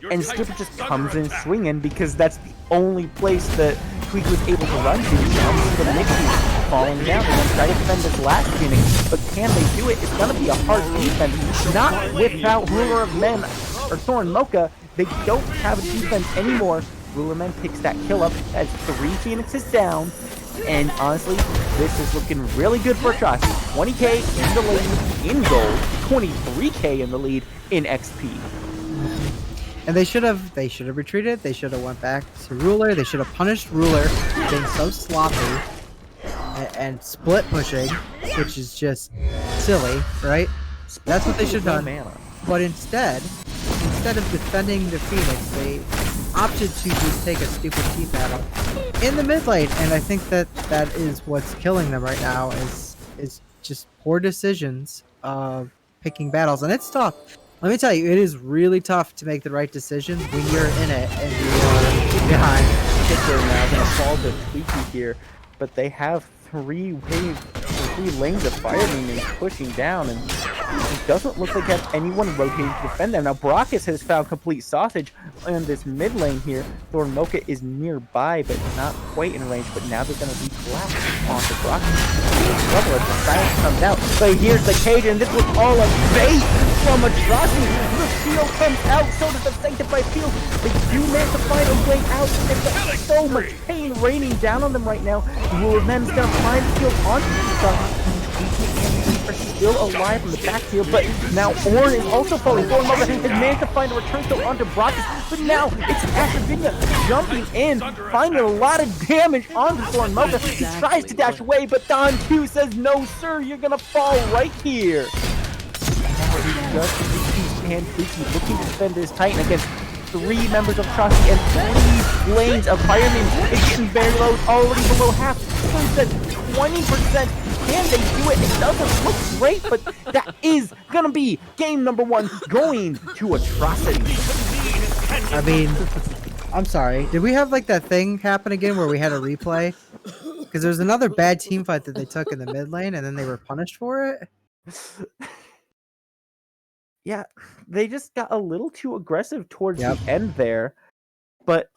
and Skipper just comes in swinging because that's the only place that Tweak was able to run to. Now the Mickey falling down. They're going to try to defend this last Phoenix, but can they do it? It's going to be a hard defense, not without Ruler of Men or Thorn Mocha. They don't have a defense anymore. Ruler of Men picks that kill up as 3 Phoenixes down, and honestly, this is looking really good for Atrocity. 20k in the lead in gold, 23k in the lead in XP. And they should have retreated. They should have went back to Ruler. They should have punished Ruler for being so sloppy and split pushing, which is just silly, right? That's what they should have done. But instead of defending the Phoenix, they opted to just take a stupid team battle in the mid lane, and I think that is what's killing them right now is just poor decisions of picking battles, and it's tough. Let me tell you, it is really tough to make the right decisions when you're in it and you're behind. They're now going to fall to Tweaky here, but they have 3 lanes of fire minions pushing down, and it doesn't look like they have anyone rotating to defend them. Now, Brockus has found complete sausage on this mid lane here. Thorn Mocha is nearby, but not quite in range, but now they're going to be collapsed onto Brockus. Trouble as the silence comes out, but here's the cage, and this was all a bait from Atrocity. The shield comes out, so does the Sanctified Field. They do manage to find a way out, and they've got so much pain raining down on them right now. Ruler of Men's going to find the field onto the are still alive from the back here, but now Ornn is also falling. Thorn Mocha has managed to find a return kill onto Brockus, but now it's Atrocity jumping in, finding a lot of damage onto Thorn Mocha. He tries to dash away, but Don Q says, "No, sir, you're gonna fall right here." Now he just and Freaky looking to defend this Titan against 3 members of Atrocity and 3 lanes of Firemen. It's getting very low, it's already below half. Someone said 20%. Can they do it? It doesn't look great, but that is gonna be game number 1 going to Atrocity. I mean, I'm sorry. Did we have like that thing happen again where we had a replay? Because there was another bad team fight that they took in the mid lane and then they were punished for it? Yeah, they just got a little too aggressive towards the end there. But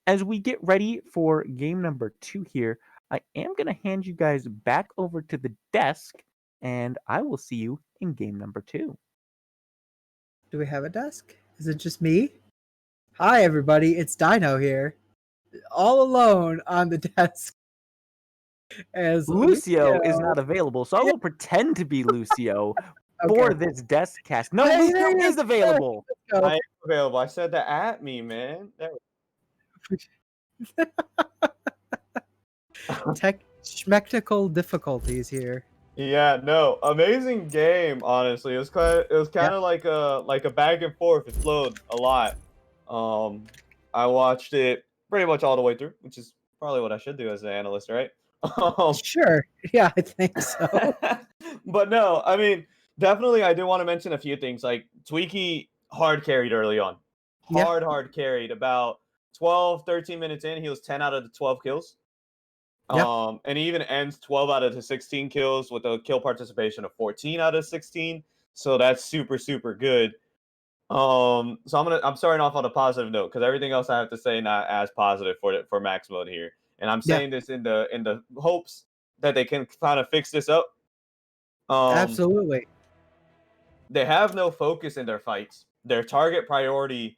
as we get ready for game number 2 here, I am going to hand you guys back over to the desk, and I will see you in game number 2. Do we have a desk? Is it just me? Hi, everybody. It's Dino here. All alone on the desk. As Lucio is not available, so I will pretend to be Lucio for this desk cast. No, Lucio is available. I am available. I said that at me, man. Technical difficulties here. Yeah, no, amazing game. Honestly, it was kind of like a back and forth. It flowed a lot. I watched it pretty much all the way through, which is probably what I should do as an analyst, right? Sure. Yeah, I think so. But no, I mean, definitely, I do want to mention a few things. Like Tweaky hard carried early on, hard carried. About 12, 13 minutes in, he was 10 out of the 12 kills. And he even ends 12 out of the 16 kills with a kill participation of 14 out of 16. So that's super, super good. So I'm starting off on a positive note because everything else I have to say not as positive for MaxMode here. And I'm saying this in the hopes that they can kind of fix this up. Absolutely. They have no focus in their fights. Their target priority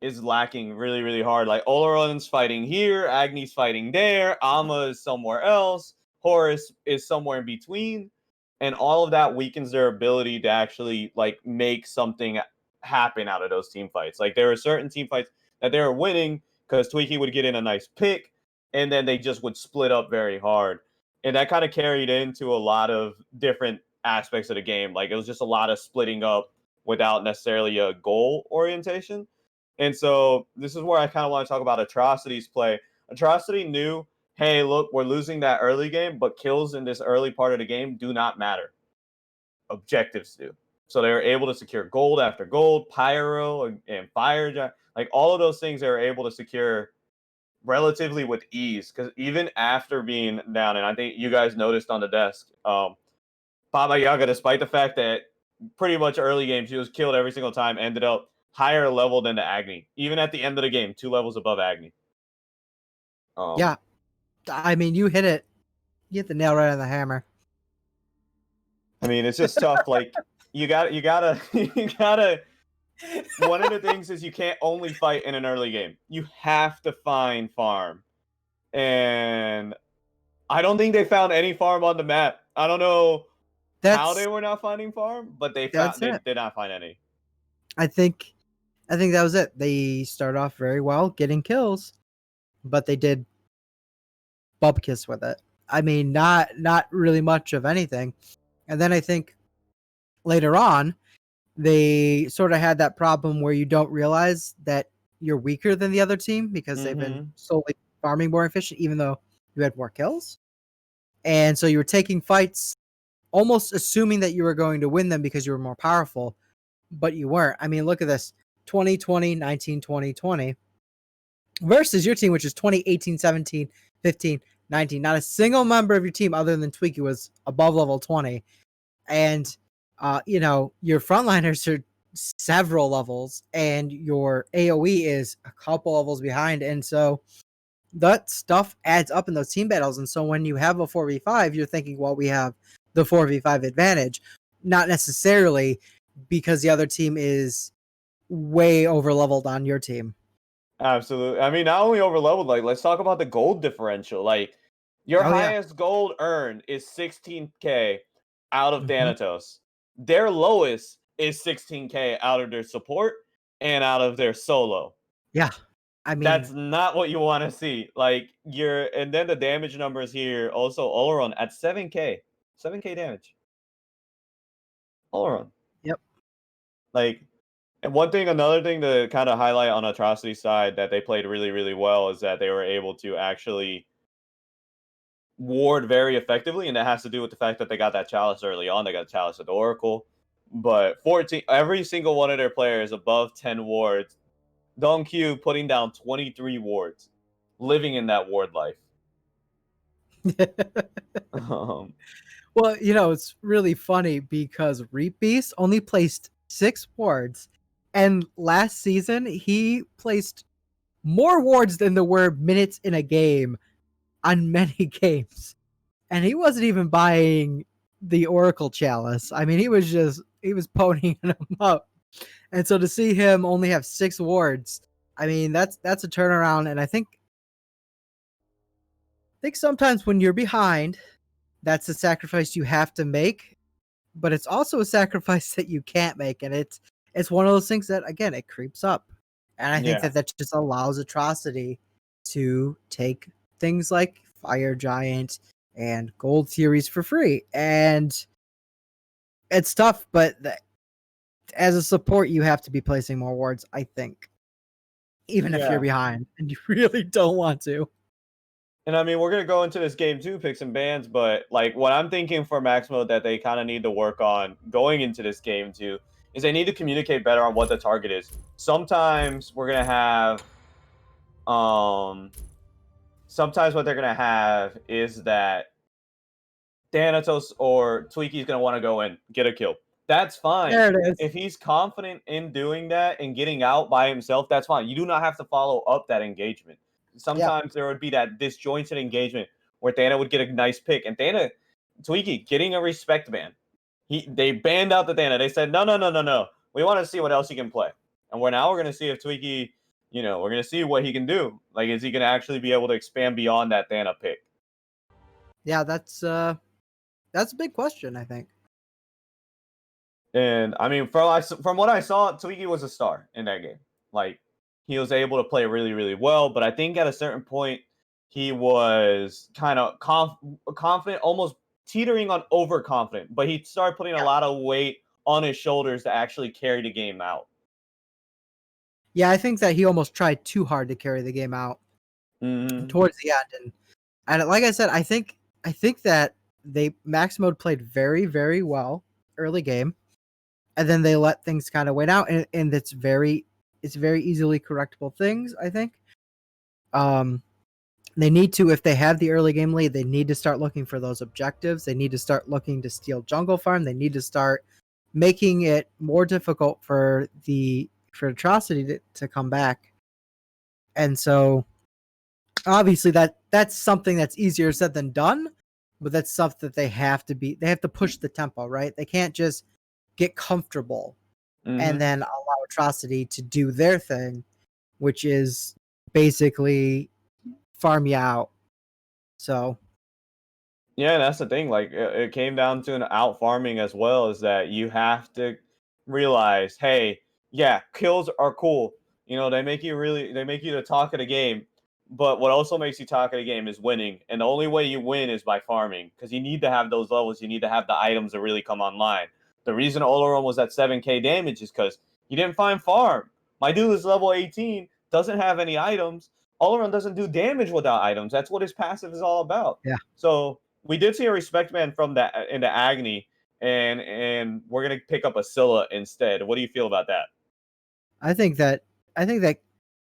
is lacking really, really hard. Like Oleron's fighting here, Agni's fighting there, Amma is somewhere else, Horus is somewhere in between, and all of that weakens their ability to actually like make something happen out of those team fights. Like there are certain team fights that they were winning because Tweaky would get in a nice pick, and then they just would split up very hard, and that kind of carried into a lot of different aspects of the game. Like it was just a lot of splitting up without necessarily a goal orientation. And so this is where I kind of want to talk about Atrocity's play. Atrocity knew, hey, look, we're losing that early game, but kills in this early part of the game do not matter. Objectives do. So they were able to secure gold after gold, pyro and fire, like all of those things they were able to secure relatively with ease. Because even after being down, and I think you guys noticed on the desk, Baba Yaga, despite the fact that pretty much early games he was killed every single time, ended up higher level than the Agni. Even at the end of the game, 2 levels above Agni. Yeah, I mean, you hit it. You hit the nail right on the hammer. I mean, it's just tough. Like you gotta, you gotta. One of the things is you can't only fight in an early game. You have to find farm, and I don't think they found any farm on the map. I don't know how they That's were not finding farm, but they that's they it. did not find any. I think that was it. They started off very well, getting kills, but they did bubkiss with it. I mean, not really much of anything. And then I think later on, they sort of had that problem where you don't realize that you're weaker than the other team because they've been Mm-hmm. solely farming more efficient, even though you had more kills. And so you were taking fights almost assuming that you were going to win them because you were more powerful, but you weren't. I mean, look at this 2020, 19, 20, 20 versus your team, which is 20, 18, 17, 15, 19. Not a single member of your team other than Tweaky was above level 20. And, your frontliners are several levels and your AoE is a couple levels behind. And so that stuff adds up in those team battles. And so when you have a 4v5, you're thinking, well, we have the 4v5 advantage. Not necessarily because the other team is way over leveled on your team. Absolutely. I mean, not only over leveled. Like, let's talk about the gold differential. Like, your Oh, yeah. highest gold earned is 16k out of Mhm. Thanatos. Their lowest is 16k out of their support and out of their solo. Yeah. I mean, That's not what you want to see. Like and then the damage numbers here also Oleron at 7k. 7k damage. Oleron. yep. Like, and another thing to kind of highlight on Atrocity side that they played really, really well is that they were able to actually ward very effectively, and that has to do with the fact that they got that chalice early on. They got chalice at the Oracle, but 14, every single one of their players above 10 wards. Dong Q putting down 23 wards, living in that ward life. Um, Well, it's really funny because Reap Beast only placed 6 wards, and last season he placed more wards than there were minutes in a game on many games. And he wasn't even buying the Oracle Chalice. I mean, he was ponying them up. And so to see him only have 6 wards, I mean, that's a turnaround. And I think sometimes when you're behind, that's a sacrifice you have to make, but it's also a sacrifice that you can't make, and it's one of those things that again it creeps up, and I think yeah, that just allows Atrocity to take things like Fire Giant and Gold Theories for free, and it's tough, but as a support you have to be placing more wards, I think, even if you're yeah. behind and you really don't want to. And I mean, we're gonna go into this game too, picks and bans, but like what I'm thinking for MaxMode that they kind of need to work on going into this game too is they need to communicate better on what the target is. Sometimes we're gonna have, sometimes what they're gonna have is that Thanatos or Tweaky's gonna want to go in, get a kill. That's fine. There it is. If he's confident in doing that and getting out by himself, that's fine. You do not have to follow up that engagement. Yeah. Sometimes there would be that disjointed engagement where Thana would get a nice pick, and Tweaky getting a respect ban. They banned out the Thana. They said no. We want to see what else he can play, and we're gonna see if Tweaky, we're gonna see what he can do. Like, is he gonna actually be able to expand beyond that Thana pick? Yeah, that's a big question, I think. And I mean, from what I saw, Twiggy was a star in that game. Like, he was able to play really, really well. But I think at a certain point, he was kind of confident, almost teetering on overconfident. But he started putting a lot of weight on his shoulders to actually carry the game out. Yeah, I think that he almost tried too hard to carry the game out towards the end, and like I said, I think that MaxMode played very, very well early game, and then they let things kind of wait out, and it's very easily correctable things. I think, They need to, if they have the early game lead, they need to start looking for those objectives. They need to start looking to steal jungle farm. They need to start making it more difficult for Atrocity to come back. And so obviously that's something that's easier said than done, but that's stuff that they have to push the tempo, right? They can't just get comfortable and then allow Atrocity to do their thing, which is basically farm you out. So Yeah, that's the thing. Like it came down to an out farming as well. Is that you have to realize, hey, yeah, kills are cool. You know, they make you the talk of the game. But what also makes you talk of the game is winning, and the only way you win is by farming because you need to have those levels. You need to have the items to really come online. The reason Olaron was at 7K damage is because you didn't find farm. My dude is level 18, doesn't have any items. Olaron doesn't do damage without items. That's what his passive is all about. yeah. So we did see a respect man from that into Agni, and we're gonna pick up a Scylla instead. What do you feel about that? I think that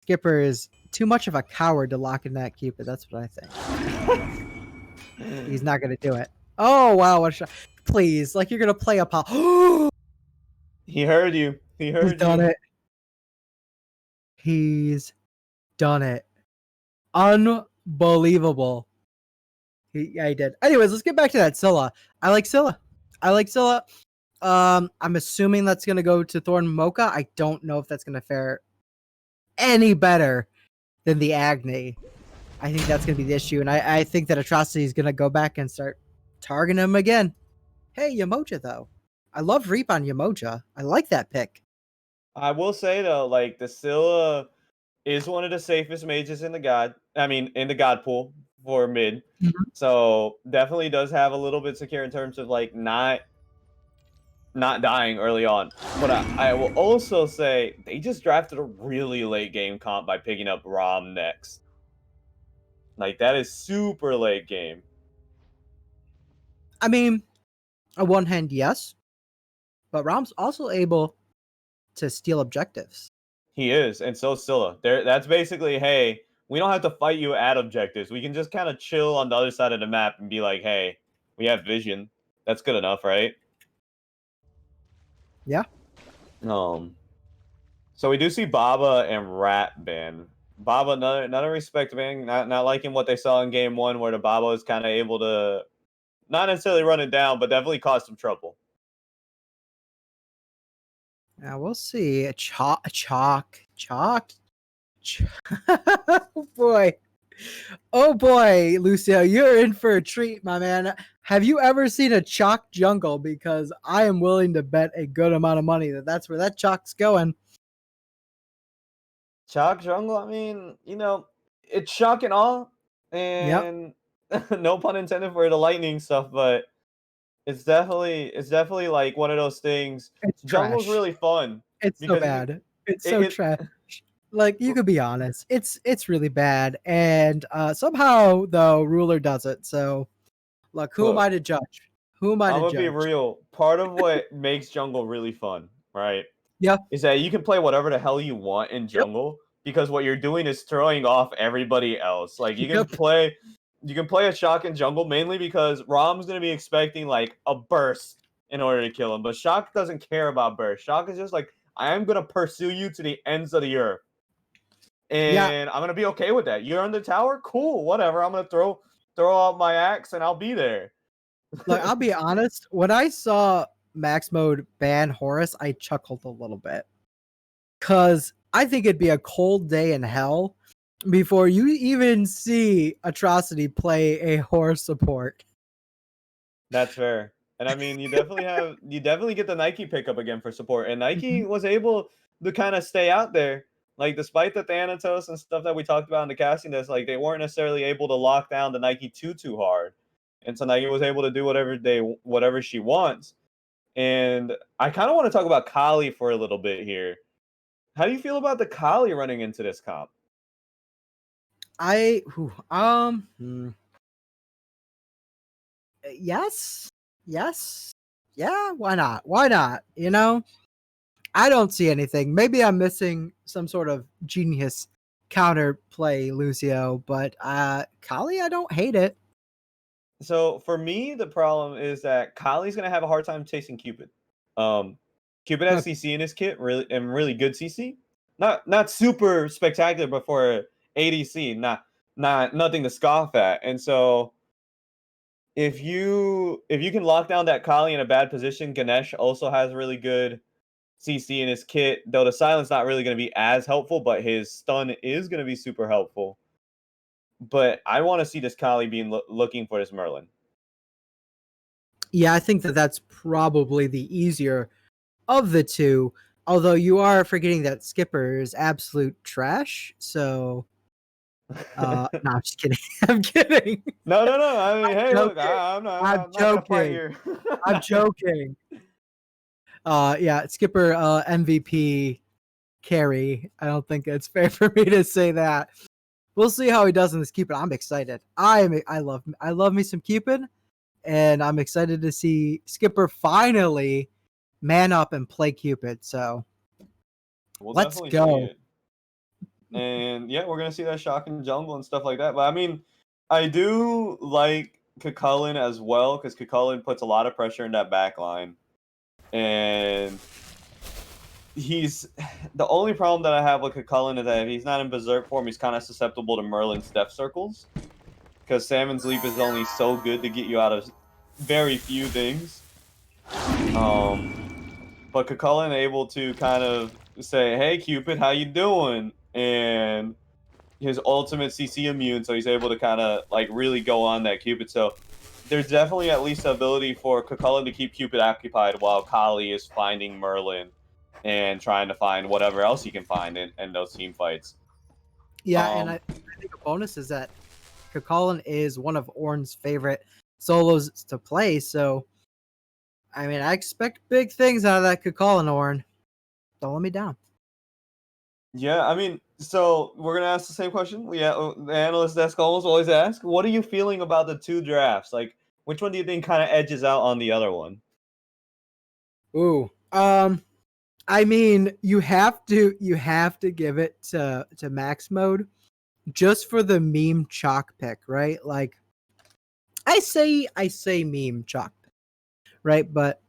Skipper is too much of a coward to lock in that Cupid. That's what I think. He's not gonna do it. Oh wow, what a shot. Please, like you're gonna play a pop. He heard you. He heard He's done you. it. He's done it. Unbelievable. He did. Anyways, let's get back to that Scylla. I like Scylla. I'm assuming that's gonna go to Thorn Mocha. I don't know if that's gonna fare any better than the Agni. I think that's gonna be the issue, and I think that Atrocity is gonna go back and start targeting him again. Hey, Yamoja though. I love Reap on Yamoja. I like that pick. I will say though, like the Scylla is one of the safest mages in the god pool for mid. So definitely does have a little bit secure in terms of like not dying early on. But I will also say they just drafted a really late game comp by picking up Rom next. Like that is super late game. I mean, on one hand, yes, but Rom's also able to steal objectives. He is, and so Scylla. That's basically, hey, we don't have to fight you at objectives. We can just kind of chill on the other side of the map and be like, hey, we have vision. That's good enough, right? Yeah. So we do see Baba and Rat ban. Baba, another respect ban. Not liking what they saw in game one, where the Baba is kind of able to not necessarily run it down, but definitely cause some trouble. Now we'll see. Chalk. Oh boy, Lucio, you're in for a treat, my man. Have you ever seen a chalk jungle? Because I am willing to bet a good amount of money that that's where that chalk's going. Chalk jungle, I mean, you know, it's shock and awe, and no pun intended for the lightning stuff, but it's definitely like one of those things. It's Jungle's trash. really fun. It's so bad. It's so trash. Like you could be honest, it's really bad, and somehow though Ruler does it. So, look, who am I to judge? Who am I to I'm judge? gonna be real. Part of what makes jungle really fun, right? Yeah. Is that you can play whatever the hell you want in jungle because what you're doing is throwing off everybody else. Like you can play a shock in jungle mainly because Rom's gonna be expecting like a burst in order to kill him, but Shock doesn't care about burst. Shock is just like, I am gonna pursue you to the ends of the earth. And I'm gonna be okay with that. You're on the tower? Cool, whatever. I'm gonna throw out my axe and I'll be there. Look, I'll be honest. When I saw MaxMode ban Horus, I chuckled a little bit. Cause I think it'd be a cold day in hell before you even see Atrocity play a Horus support. That's fair. And I mean, you definitely get the Nike pickup again for support. And Nike was able to kind of stay out there. Like despite the Thanatos and stuff that we talked about in the casting desk, like they weren't necessarily able to lock down the Nike too hard. And so Nike was able to do whatever she wants. And I kind of want to talk about Kali for a little bit here. How do you feel about the Kali running into this comp? Yes. Yeah, why not? You know? I don't see anything. Maybe I'm missing some sort of genius counterplay Lucio, but Kali, I don't hate it. So for me, the problem is that Kali's gonna have a hard time chasing Cupid. Cupid has CC in his kit, really good CC. Not super spectacular, but for ADC, not nothing to scoff at. And so if you can lock down that Kali in a bad position, Ganesh also has really good CC in his kit. Though the silence not really going to be as helpful, but his stun is going to be super helpful. But I want to see this Kali being looking for this Merlin. Yeah, I think that's probably the easier of the two. Although you are forgetting that Skipper is absolute trash. So, no, I'm just kidding. I'm kidding. No. I mean, hey, look, Joking. I'm I'm not gonna fight joking. here. I'm joking. Yeah, Skipper MVP carry. I don't think it's fair for me to say that. We'll see how he does in this Cupid. I'm excited. I love me some Cupid, and I'm excited to see Skipper finally man up and play Cupid. So We'll let's definitely go. see it. And yeah, we're gonna see that shock in the jungle and stuff like that. But I mean, I do like Kukulin as well, because Kukulin puts a lot of pressure in that back line. And he's the only problem that I have with Kukulin is that if he's not in berserk form, he's kind of susceptible to Merlin's death circles. Because Salmon's Leap is only so good to get you out of very few things. But Kukulin able to kind of say, "Hey Cupid, how you doing?" And his ultimate CC immune, so he's able to kind of like really go on that Cupid. So there's definitely at least the ability for Kukulin to keep Cupid occupied while Kali is finding Merlin and trying to find whatever else he can find in those team fights. Yeah, and I think a bonus is that Kukulin is one of Ornn's favorite solos to play. So, I mean, I expect big things out of that Kukulin, Ornn. Don't let me down. Yeah, I mean, so we're gonna ask the same question. The analyst desk always ask, "What are you feeling about the two drafts? Like, which one do you think kind of edges out on the other one?" Ooh, I mean, you have to give it to MaxMode just for the meme chalk pick, right? Like, I say meme chalk pick, right? But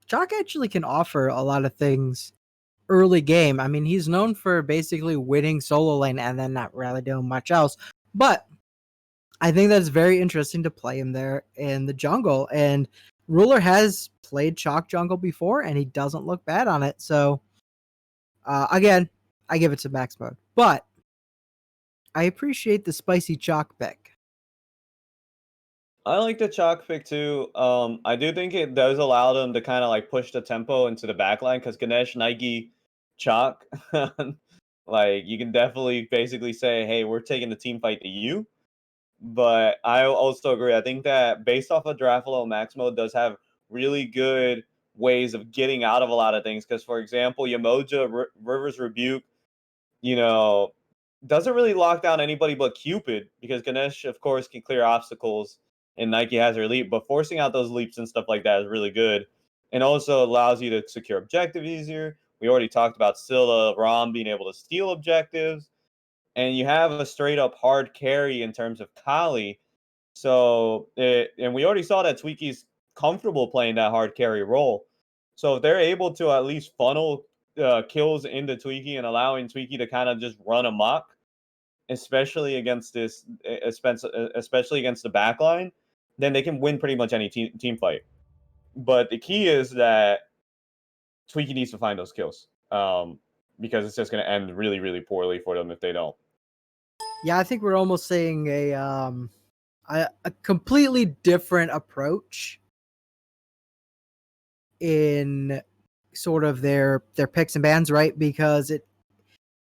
chalk actually can offer a lot of things early game. I mean, he's known for basically winning solo lane and then not really doing much else. But I think that's very interesting to play him there in the jungle. And Ruler has played chalk jungle before, and he doesn't look bad on it. So, again, I give it to MaxMode. But I appreciate the spicy chalk pick. I like the chalk pick too. I do think it does allow them to kind of like push the tempo into the backline, because Ganesh, Nike, chalk, like you can definitely basically say, "Hey, we're taking the team fight to you." But I also agree. I think that based off of Drafalo, Max Mode does have really good ways of getting out of a lot of things. Because, for example, Yamoja, River's Rebuke, you know, doesn't really lock down anybody but Cupid, because Ganesh, of course, can clear obstacles and Nike has her leap. But forcing out those leaps and stuff like that is really good. And also allows you to secure objectives easier. We already talked about Scylla, Rom being able to steal objectives, and you have a straight up hard carry in terms of Kali. And we already saw that Tweaky's comfortable playing that hard carry role. So if they're able to at least funnel kills into Tweaky and allowing Tweaky to kind of just run amok, especially against especially against the backline, then they can win pretty much any team fight. But the key is that Tweaky needs to find those kills, because it's just going to end really, really poorly for them if they don't. Yeah, I think we're almost saying a completely different approach in sort of their picks and bans, right? Because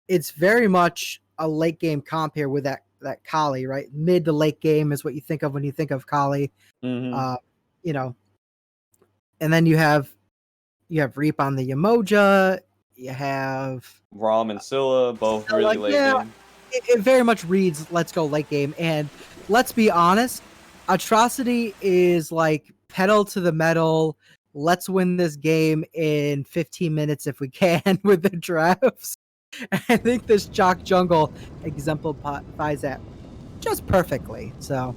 it's very much a late game comp here with that Kali, right? Mid to late game is what you think of when you think of Kali. Mm-hmm. You know, and then you have Reap on the Yamoja. You have Rom and Scylla, both really late yeah, game. it very much reads let's go late game. And let's be honest, Atrocity is like pedal to the metal. Let's win this game in 15 minutes if we can with the drafts. I think this Jock Jungle exemplifies that just perfectly. So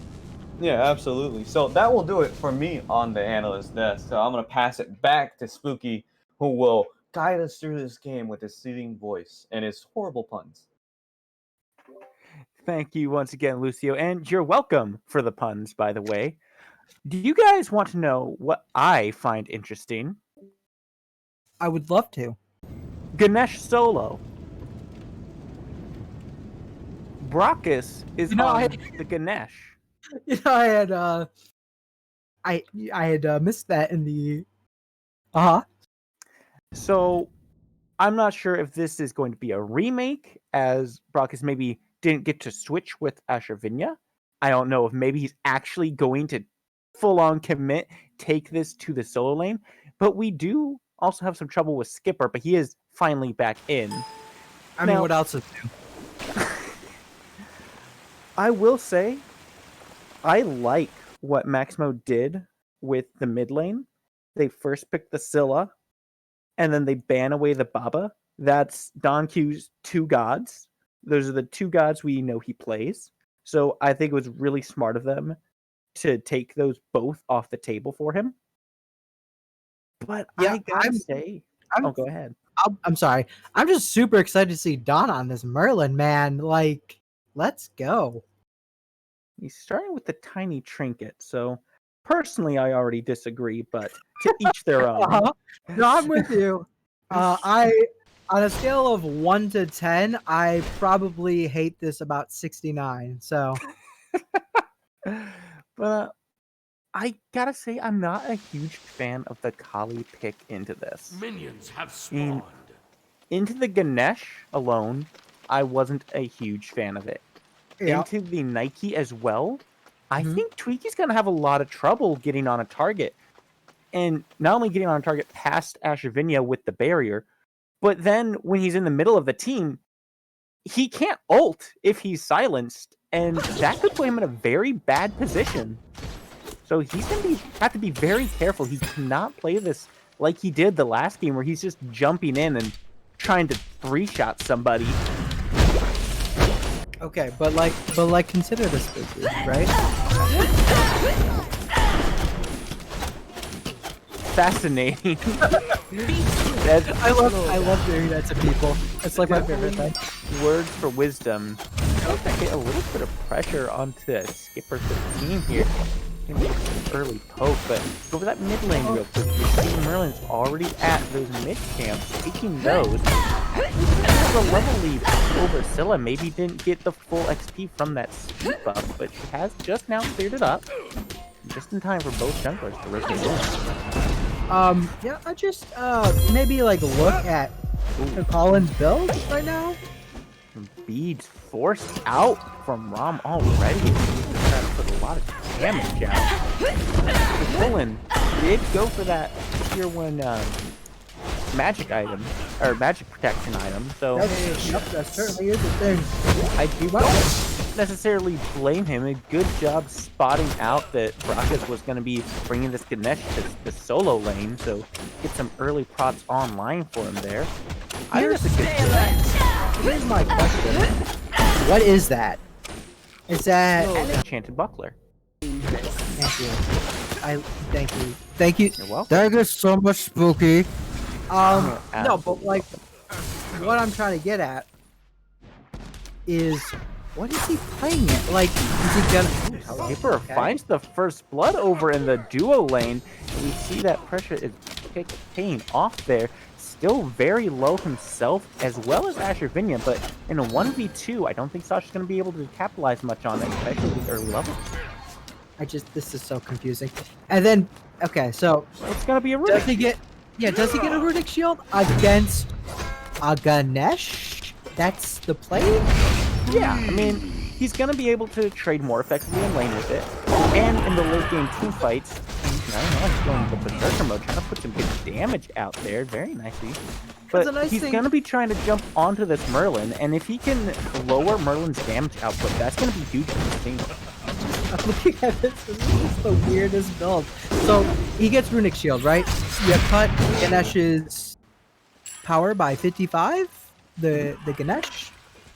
Yeah, absolutely. So that will do it for me on the analyst desk. So I'm gonna pass it back to Spooky, who will guide us through this game with his soothing voice and his horrible puns. Thank you once again, Lucio, and you're welcome for the puns, by the way. Do you guys want to know what I find interesting? I would love to. Ganesh solo. Brockus is on the Ganesh. I had missed that in the. So I'm not sure if this is going to be a remake, as Brockus maybe didn't get to switch with Ashervinya. I don't know if maybe he's actually going to full on commit, take this to the solo lane. But we do also have some trouble with Skipper, but he is finally back in. I mean, what else is new? I will say, I like what MaxMode did with the mid lane. They first picked the Scylla, and then they ban away the Baba. That's Don Q's two gods. Those are the two gods we know he plays. So I think it was really smart of them to take those both off the table for him. But Yeah, I gotta say, go ahead. I'm sorry. I'm just super excited to see Don on this Merlin, man. Like, let's go. He's starting with the tiny trinket, so personally I already disagree, but to each their own. No, I'm with you. I on a scale of 1 to 10, I probably hate this about 69. So But I gotta say, I'm not a huge fan of the Kali pick into this. Minions have spawned. Into the Ganesh alone, I wasn't a huge fan of it. yeah. Into the Nike as well, I think Tweaky's gonna have a lot of trouble getting on a target. And not only getting on a target past Ashervinya with the barrier, but then when he's in the middle of the team, he can't ult if he's silenced, and that could put him in a very bad position. So he's going to have to be very careful. He cannot play this like he did the last game, where he's just jumping in and trying to three-shot somebody. Okay, but consider this Spooky, right? Fascinating. I love doing that to people. It's like my favorite thing. Words for wisdom. I get a little bit of pressure onto Skipper 15 here. Maybe an early poke, but go for that mid lane real quick. You see Merlin's already at those mid camps, taking those. Has a level lead over Scylla. Maybe didn't get the full XP from that speed buff, but she has just now cleared it up. Just in time for both junglers to rip it. Yeah, I just maybe like look at Colin's build right now. Beads forced out from Rom already. He's trying to put a lot of damage out. Colin did go for that tier 1 magic item, or magic protection item, so That certainly is a thing. I do not necessarily blame him. A good job spotting out that Brockus was going to be bringing this Ganesh to the solo lane, so get some early prots online for him there. I think that's a good play. Here's my question. What is that? Is that An enchanted buckler. Thank you. Thank you. You're welcome. That is so much Spooky. No, but Absolutely. like, what I'm trying to get at is, what is he playing it? Like, is he gonna? Skipper finds the first blood over in the duo lane. And we see that pressure is paying off there. Still very low himself, as well as Ashervinya, but in a 1v2, I don't think Sasha's going to be able to capitalize much on it, especially at the early levels. This is so confusing. And then, okay, so It's going to be a does runic. he get a runic shield against a Ganesh? That's the play? Yeah, I mean, he's going to be able to trade more effectively in lane with it. And in the late game team fights, he's going to Berserker mode, trying to put some good damage out there. Very nicely. But he's going to be trying to jump onto this Merlin, and if he can lower Merlin's damage output, that's going to be huge for the team. I'm looking at this. This is the weirdest build. So he gets runic shield, right? You cut Ganesh's power by 55. the Ganesh,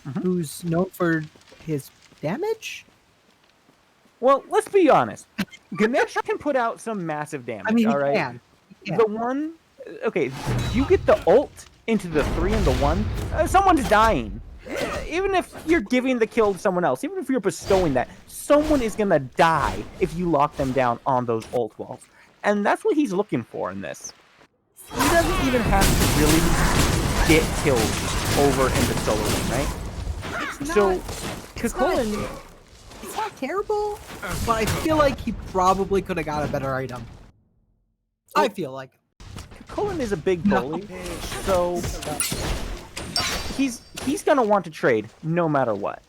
Mhm. who's known for his damage. Well, let's be honest. Ganesh can put out some massive damage. I mean, he all right. can. He The can. one, okay, you get the ult into the 3 and the 1, someone's dying. Even if you're giving the kill to someone else, even if you're bestowing that, someone is gonna die if you lock them down on those ult walls. And that's what he's looking for in this. He doesn't even have to really get killed over in the solo lane, right? So, Kukulkan, It's not terrible, but I feel like he probably could have got a better item. I feel like. Kukulkan is a big bully, so he's gonna want to trade no matter what.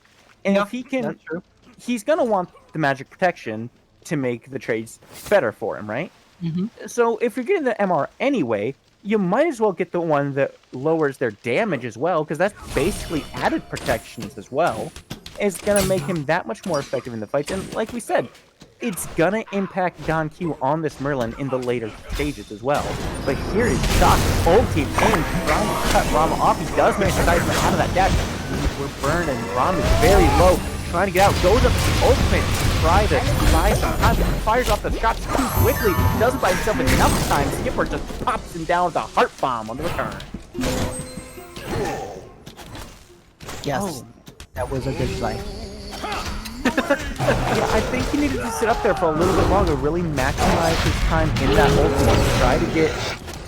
And if he can, That's true. he's gonna want the magic protection to make the trades better for him, right? Mm-hmm. So if you're getting the MR anyway, you might as well get the one that lowers their damage as well, because that's basically added protections as well. It's gonna make him that much more effective in the fights, and like we said, it's gonna impact Don Q on this Merlin in the later stages as well. But here is Shock ulti aimed, trying to cut Rama off. He does manage to dive out of that dash. We're burned, and Rama is very low, trying to get out. Goes up to the ultimate, try to buy some time, fires off the shots too quickly. Doesn't buy himself enough time. Skipper just pops him down with a heart bomb on the return. Yes, that was a good play. Yeah, I think he needed to sit up there for a little bit longer, really maximize his time in that ultimate,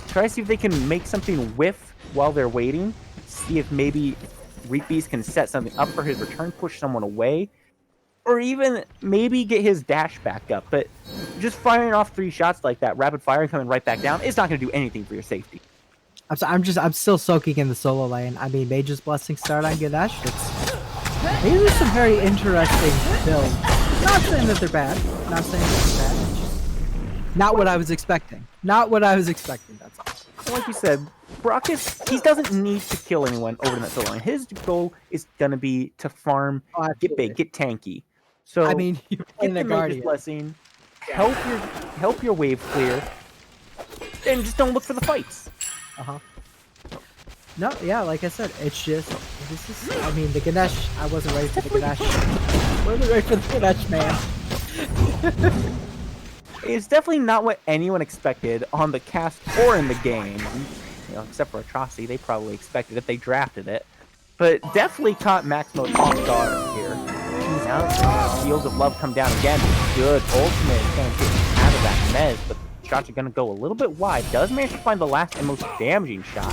try to see if they can make something whiff while they're waiting, see if maybe Reap Beast can set something up for his return, push someone away, or even maybe get his dash back up. But just firing off 3 shots like that, rapid fire and coming right back down, is not going to do anything for your safety. I'm still soaking in the solo lane. I mean, Mage's Blessing start on Ganesh. These are some very interesting builds. Not saying that they're bad. Not saying that they're bad. It's just not what I was expecting. Not what I was expecting. That's all. Like you said, Brockus, he doesn't need to kill anyone over in that solo line. His goal is going to be to farm, get big, get tanky. So I mean, you're get playing the the Mage's Guardian. Blessing, help your wave clear, and just don't look for the fights. No, yeah, like I said, it's just this is. I mean, the Ganesh. I wasn't ready for the Ganesh. Wasn't ready for the Ganesh, man. It's definitely not what anyone expected on the cast or in the game. You know, except for Atrocity, they probably expected it. They drafted it, but definitely caught MaxMode off guard here. Now Fields of Love come down again. Good ultimate is gonna get out of that mez, but shots are gonna go a little bit wide. Does manage to find the last and most damaging shot.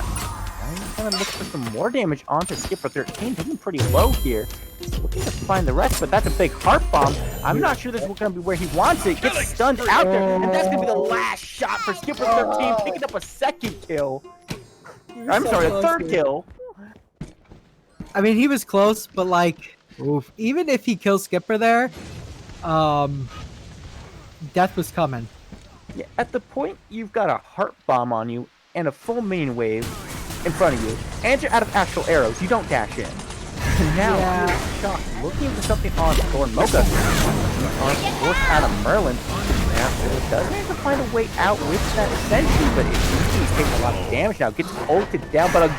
He's gonna look for some more damage onto Skipper 13, taking pretty low here. He's looking to find the rest, but that's a big heart bomb. I'm not sure this is gonna be where he wants it. Gets stunned out there, and that's gonna be the last shot for Skipper 13, picking up a 2nd kill. I'm sorry, a 3rd kill. I mean, he was close, but like, oof. Even if he kills Skipper there, death was coming. Yeah, at the point you've got a heart bomb on you and a full main wave in front of you, and you're out of actual arrows, you don't dash in. And now, Shock looking for something on Thorn Mocha. On course out of Merlin. Now, does manage to find a way out with that Sentry, but he's taking a lot of damage now. Gets ulted down, but a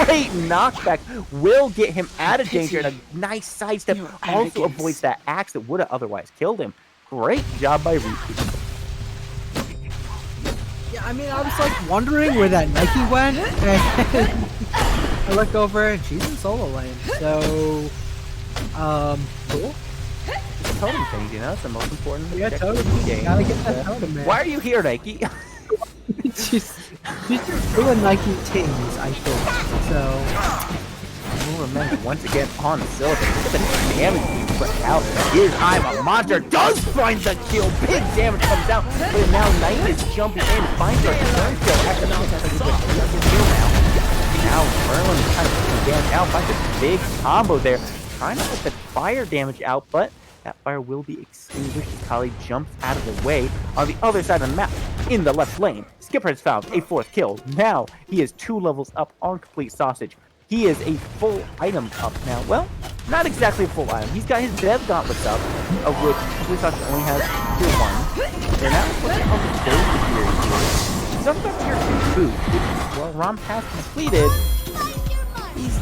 great knockback will get him out of danger, and a nice sidestep also avoids that axe that would have otherwise killed him. Great job by Reap. Yeah, I mean, I was like wondering where that Nike went, and I look over and she's in solo lane. So, cool. It's a totem thing, you know, it's the most important Yeah, objective totem. of the game. Gotta get that totem, man. Why are you here, Nike? she's just doing Nike tings, I think. So, We'll remember once again on Silicon. Look at the damage being put out. Here's I'm a Monster. Does find the kill. Big damage comes out. But now Knight is jumping in. Finds our turn kill. After the kill now. Now Merlin is kind of putting damage out. Finds a big combo there. Trying to put the fire damage out, but that fire will be extinguished as Kali jumps out of the way on the other side of the map in the left lane. Skipper has found a 4th kill. Now he is 2 levels up on Complete Sausage. He is a full item up now. Well, not exactly a full item. He's got his Dev Gauntlets up, of which Complete Sausage only has tier 1. They're now putting on the third tier here. He's also got tier 2 boot, which, while Rom has completed, he's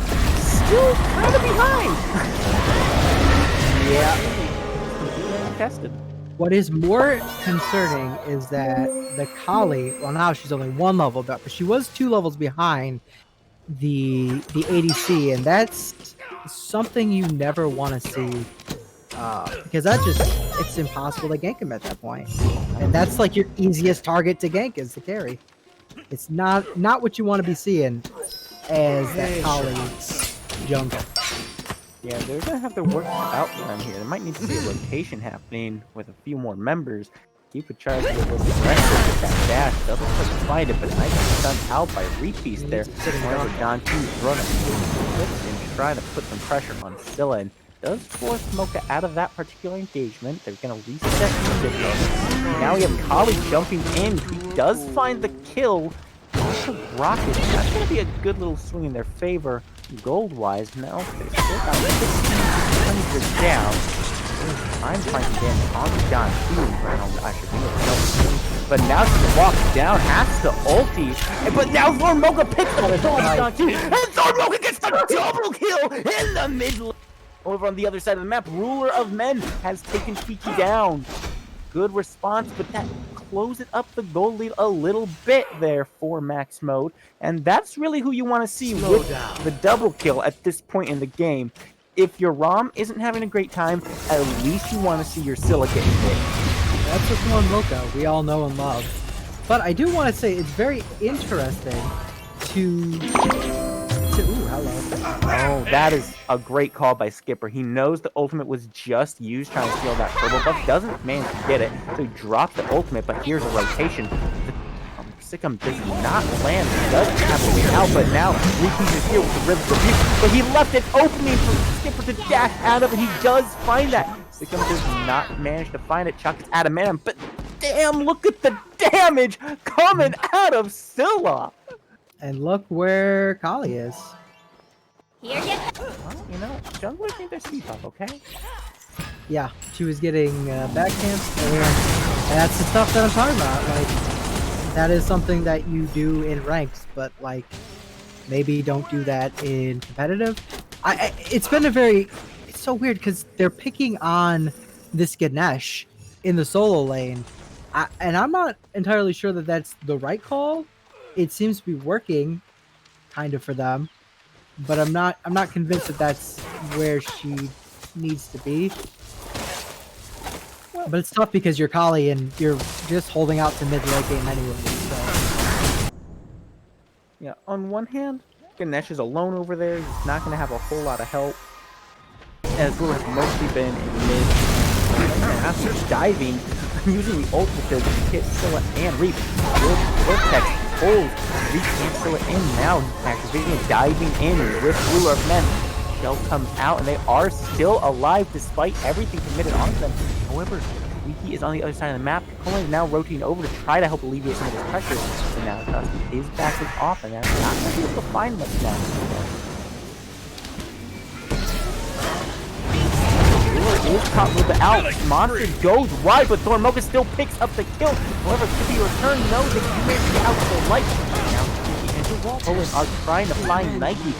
still kind of behind. Yeah. Contested. What is more concerning is that the Kali, well now she's only 1 level up, but she was 2 levels behind the ADC, and that's something you never want to see. Because it's impossible to gank him at that point. And that's like your easiest target to gank is the carry. It's not what you want to be seeing as that Kali jungle. Yeah, they're going to have to work out for them here. They might need to see a rotation happening with a few more members. Keep a charge a little aggressive with that dash. Doesn't quite find it, but nice stunned out by Repeat there. However, Don Q's running and trying to put some pressure on Scylla. And does force Mocha out of that particular engagement. They're going to reset the signal. Now we have Kali jumping in. He does find the kill. Also, Rocket. That's going to be a good little swing in their favor. Gold-wise, now they still got 1,600 down. I'm finding damage on the Don Q around Atrocity. But now she walks down, has to ulti. But now Thormoka picks up the Don Q. And Thormoka gets the double kill in the mid lane. Over on the other side of the map, Ruler of Men has taken Tweaky down. Good response, but that closes up the goal lead a little bit there for MaxMode. And that's really who you want to see with the double kill at this point in the game. If your ROM isn't having a great time, at least you want to see your Scylla getting hit. That's what's on Mocha, we all know and love. But I do want to say it's very interesting to ooh, hello. Oh, that is a great call by Skipper. He knows the ultimate was just used trying to steal that turbo buff. Doesn't manage to get it, so he drops the ultimate, but here's a rotation. Sikkim does not land. He does have a way out, but now Repeat is here with the River Rebuke. But he left an opening for Skipper to dash out of, and he does find that. Sikkim does not manage to find it. Chuck is out of mana, but damn, look at the damage coming out of Scylla. And look where Kali is. Here you go. Well, you know, junglers need their speed up, okay? Yeah, she was getting backcamped, and that's the stuff that I'm talking about. Like, that is something that you do in ranks, but like, maybe don't do that in competitive. It's been it's so weird because they're picking on this Ganesh in the solo lane, and I'm not entirely sure that that's the right call. It seems to be working, kind of for them, but I'm not convinced that that's where she needs to be. But it's tough because you're Kali and you're just holding out to mid late game anyway. So. Yeah, on one hand, Ganesh is alone over there. He's not going to have a whole lot of help, as Blue has mostly been in mid. After diving, using the ult to hit Scylla and Reap. Vortex pulls Reap and Scylla in now. Activating, diving in with Ruler of Men. Shell comes out, and they are still alive despite everything committed onto them. However, Wiki is on the other side of the map. Colin is now rotating over to try to help alleviate some of this pressure. So now Dusty is backing off, and that's not going to be able to find much now. Is caught a little bit out. Monster goes wide, but Thormoka still picks up the kill. However, Tippy return knows that he managed to get out to the light. Now Tippy and the wall are trying to find Nike.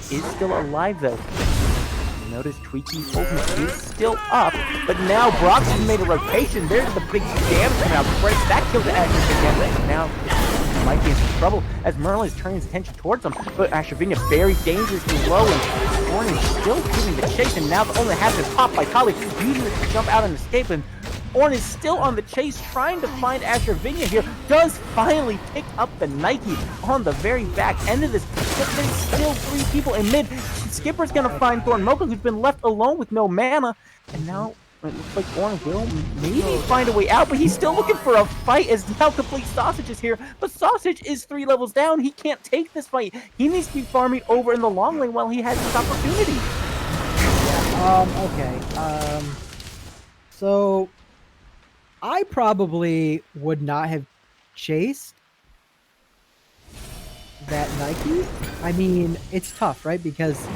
She is still alive though. Notice Tweaky's ultimate is still up, but now Broxton made a rotation. There's the big damage coming out. Breaks that kill to Asher again. Now might be in some trouble as Merlin is turning his attention towards him, but Ashervinia very dangerously low, and Orn is still giving the chase, and now the only half is popped by Kali, using it to jump out and escape, and Orn is still on the chase, trying to find Ashervinia here, does finally pick up the Nike on the very back end of this, but there's still 3 people in mid. Skipper's gonna find Thormoka, who's been left alone with no mana, and now it looks like Orn will maybe find a way out, but he's still looking for a fight as now Complete Sausage is here. But Sausage is 3 levels down. He can't take this fight. He needs to be farming over in the long lane while he has this opportunity. Okay. So I probably would not have chased that Nike. I mean, it's tough, right? Because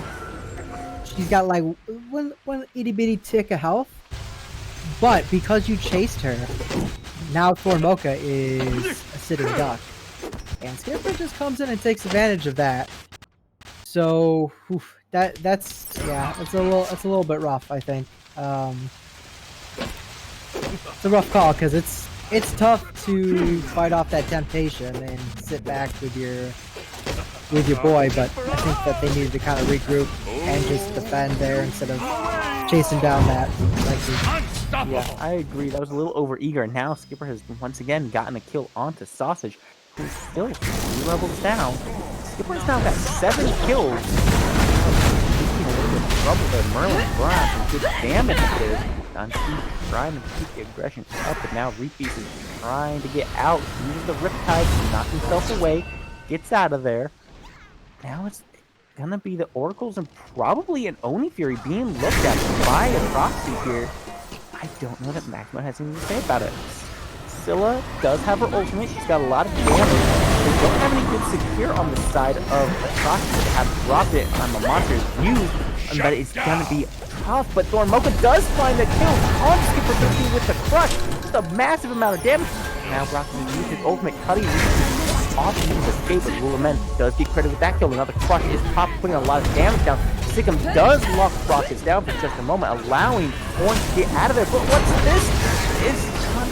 she's got like one itty bitty tick of health. But because you chased her, now Thormoka is a sitting duck. And Skipper just comes in and takes advantage of that. So, That's yeah, it's a little bit rough, I think. It's a rough call because it's tough to fight off that temptation and sit back with your boy, but I think that they needed to kind of regroup and just defend there instead of chasing down that. Yeah, I agree. That was a little overeager. And now Skipper has once again gotten a kill onto Sausage, who's still 3 levels down. Skipper's now got 7 kills. Taking a little bit of trouble there. Merlin's brought some good damage there. He's trying to keep the aggression up, but now Repeat is trying to get out. Uses the Riptide to knock himself away. Gets out of there. Now it's gonna be the Oracles and probably an Oni Fury being looked at by Atrocity here. I don't know that MaxMode has anything to say about it. Scylla does have her ultimate. She's got a lot of damage. They don't have any good secure on the side of Atrocity. They have dropped it on the monster's view, but it's gonna be tough. But Thormoka does find the kill on Skipper 13 with the crush. Just a massive amount of damage. Now Brock uses his ultimate cutting. Often uses escape, but Ruler Men does get credit with that kill. Another crush is popped, putting a lot of damage down. Sikkim does lock Rockets down for just a moment, allowing Orange to get out of there. But what's this? Is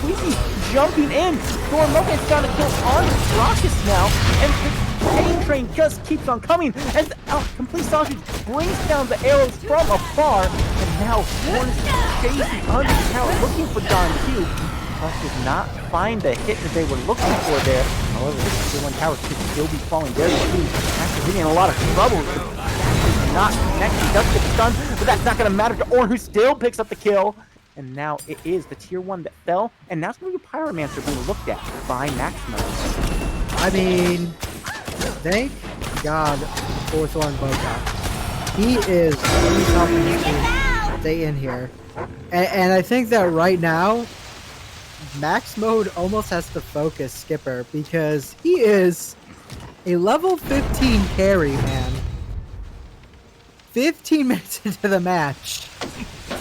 Tweaky jumping in. Thormoka has found a kill on Rockets now, and the pain train just keeps on coming as Complete Sausage brings down the arrows from afar, and now Orange chasing under the tower looking for Don Q. Does not find the hit that they were looking for there. However, the tier 1 tower could still be falling very soon. Actually getting in a lot of trouble. Not connected. He does get stunned, but that's not going to matter to Orn, who still picks up the kill. And now it is the tier 1 that fell, and now it's going to be Pyromancer being looked at by MaxMode. I mean, thank God for Thormoka. He is really helping the team stay in here. And I think that right now, MaxMode almost has to focus Skipper because he is a level 15 carry, man. 15 minutes into the match,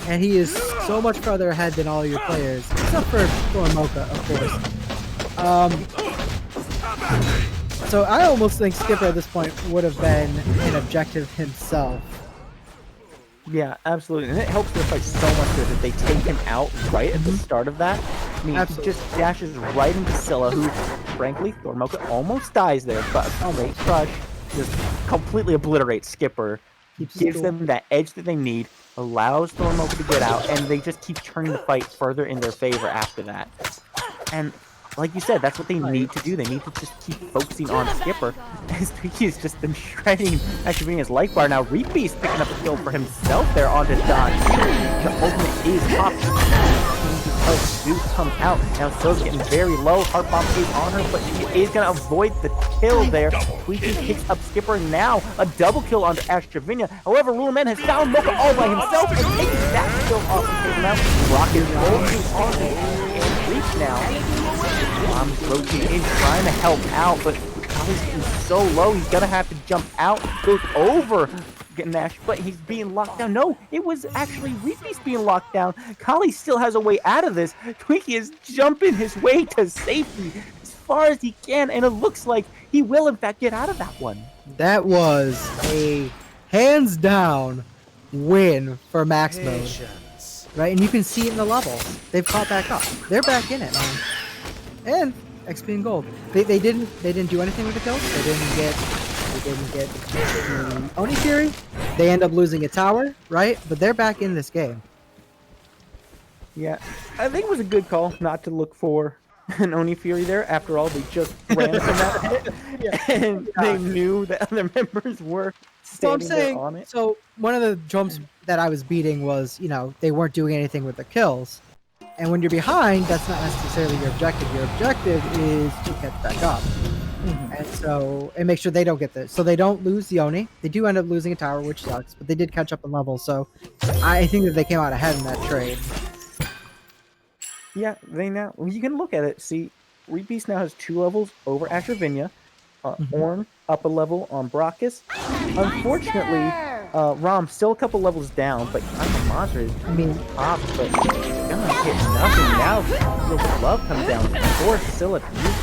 and he is so much farther ahead than all your players, except for Thormoka, of course. So I almost think Skipper at this point would have been an objective himself. Yeah, absolutely. And it helps the fight so much that they take him out right at the start of that. I mean, Absolutely. he just dashes right into Scylla, who, frankly, Thormoka almost dies there, but Great Crush just completely obliterates Skipper, gives them that edge that they need, allows Thormoka to get out, and they just keep turning the fight further in their favor after that. And like you said, that's what they need to do. They need to just keep focusing on Skipper. As Twiki has just been shredding, activating his life bar. Now Repeat's picking up a kill for himself there onto Don. The ultimate is popped. Do come out. Now Sill's getting very low. Heart Bomb is on her, but she is going to avoid the kill there. Twiki picks up Skipper now. A double kill onto Astravinia. However, Ruler Man has found Mocha all by himself and taking that kill off the table now. Rock is rolling on and Reach now. Rotating in, trying to help out, but Kali's getting so low, he's gonna have to jump out, goes over Nash, but he's being locked down. No, it was actually Reepe's being locked down. Kali still has a way out of this. Twiki is jumping his way to safety as far as he can, and it looks like he will in fact get out of that one. That was a hands down win for MaxMode. Right, and you can see it in the levels. They've caught back up. They're back in it, man. And XP and gold. They didn't do anything with the kills. They didn't get Oni Fury. They end up losing a tower, right? But they're back in this game. Yeah, I think it was a good call not to look for an Oni Fury there. After all, they just ran from that hit, and they knew that other members were standing there on it. So one of the drums that I was beating was, they weren't doing anything with the kills. And when you're behind, that's not necessarily your objective. Your objective is to catch back up. And make sure they don't get this. So they don't lose the Oni. They do end up losing a tower, which sucks, but they did catch up in level. So I think that they came out ahead in that trade. Yeah, you can look at it. See, Rebeast now has 2 levels over Astravinia. Orn up a level on Brachus. Unfortunately, Rom still a couple levels down, but the monster is up, but gonna hit nothing now. The glove comes down. Force Scylla to use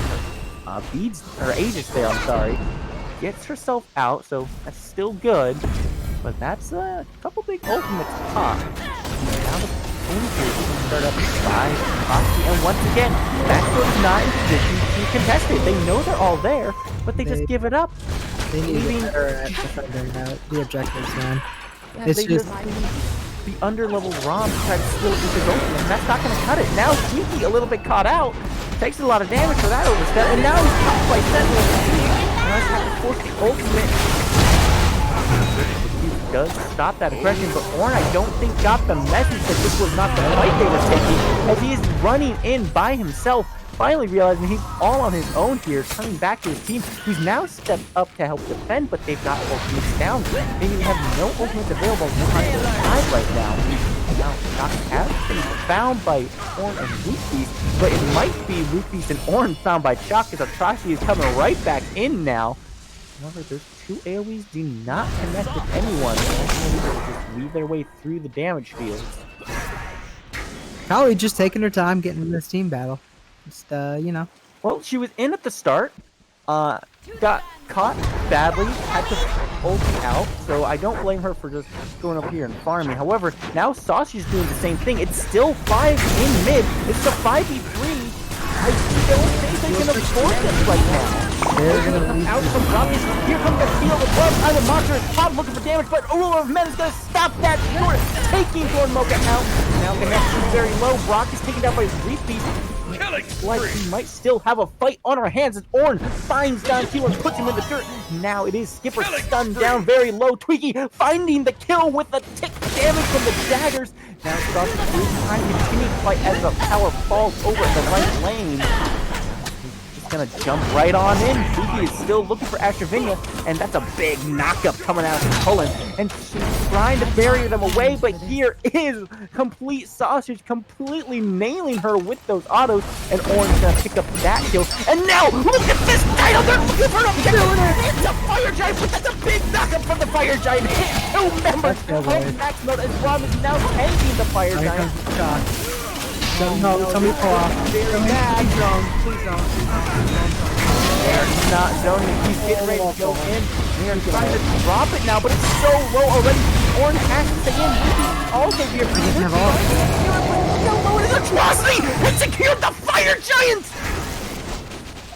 her beads or Aegis there. I'm sorry. Gets herself out, so that's still good. But that's a couple big ultimates pop. Now the Injury start up by Atrocity, and once again, MaxMode is not in position to contest it. They know they're all there, but they just give it up. They need to get better at defending the objectives, man. Yeah, It's they just the underleveled Rom to try to steal it with his ultimate, and that's not going to cut it. Now Sneaky a little bit caught out, takes a lot of damage for that overstep, and now he's caught by Sentinel. Now he's had to force the ultimate. He does stop that aggression, but Ornn, I don't think, got the message that this was not the fight they were taking, as he is running in by himself, finally realizing he's all on his own here, turning back to his team, who's now stepped up to help defend, but they've got ultimates down. They have no ultimates available on the side right now. Now, Doc has been found by Ornn and Rootbeast, but it might be Rootbeast and Ornn found by Chalk, as Atrocity is coming right back in now. However, those two AoEs do not connect with anyone. They'll just weave their way through the damage fields. Probably just taking her time getting in this team battle. Just, you know. Well, she was in at the start, got caught badly, had to ulti out, so I don't blame her for just going up here and farming. However, now Sashi's doing the same thing. It's still 5 in mid. It's a 5v3. I don't think they can afford this right now. They're gonna Out from Robbins. Here comes the field of love. I'm a monster. Is Pop looking for damage, but Ruler of Men is going to stop that short. Taking Mocha out. Now connection very low. Brock is taken down by his Reef Beast. Like he might still have a fight on our hands as Ornn finds down T1, puts him in the dirt. Now it is Skipper stunned down very low. Tweaky finding the kill with the tick damage from the daggers. Now Sausage is trying to continue to fight as the power falls over the right lane. He's gonna jump right on in. Tweaky is still looking for Astrovinia, and that's a big knockup coming out of Cullen. And she's trying to bury them away, but here is complete Sausage completely nailing her with those autos, and Ornn's gonna pick up that kill. And now, look at this title! They're looking for an objective! It's a Fire Giant, but that's a big knockup from the Fire Giant! Two members of MaxMode, as Rom is now tanking the Fire Giant. No, somebody pull off. Very bad. Please don't. They're not zoning. He's getting ready to go in. They're trying to drop it now, but it's so low already. Ornn has to stay in. Also here for the so low. It is Atrocity! It secured the Fire Giants!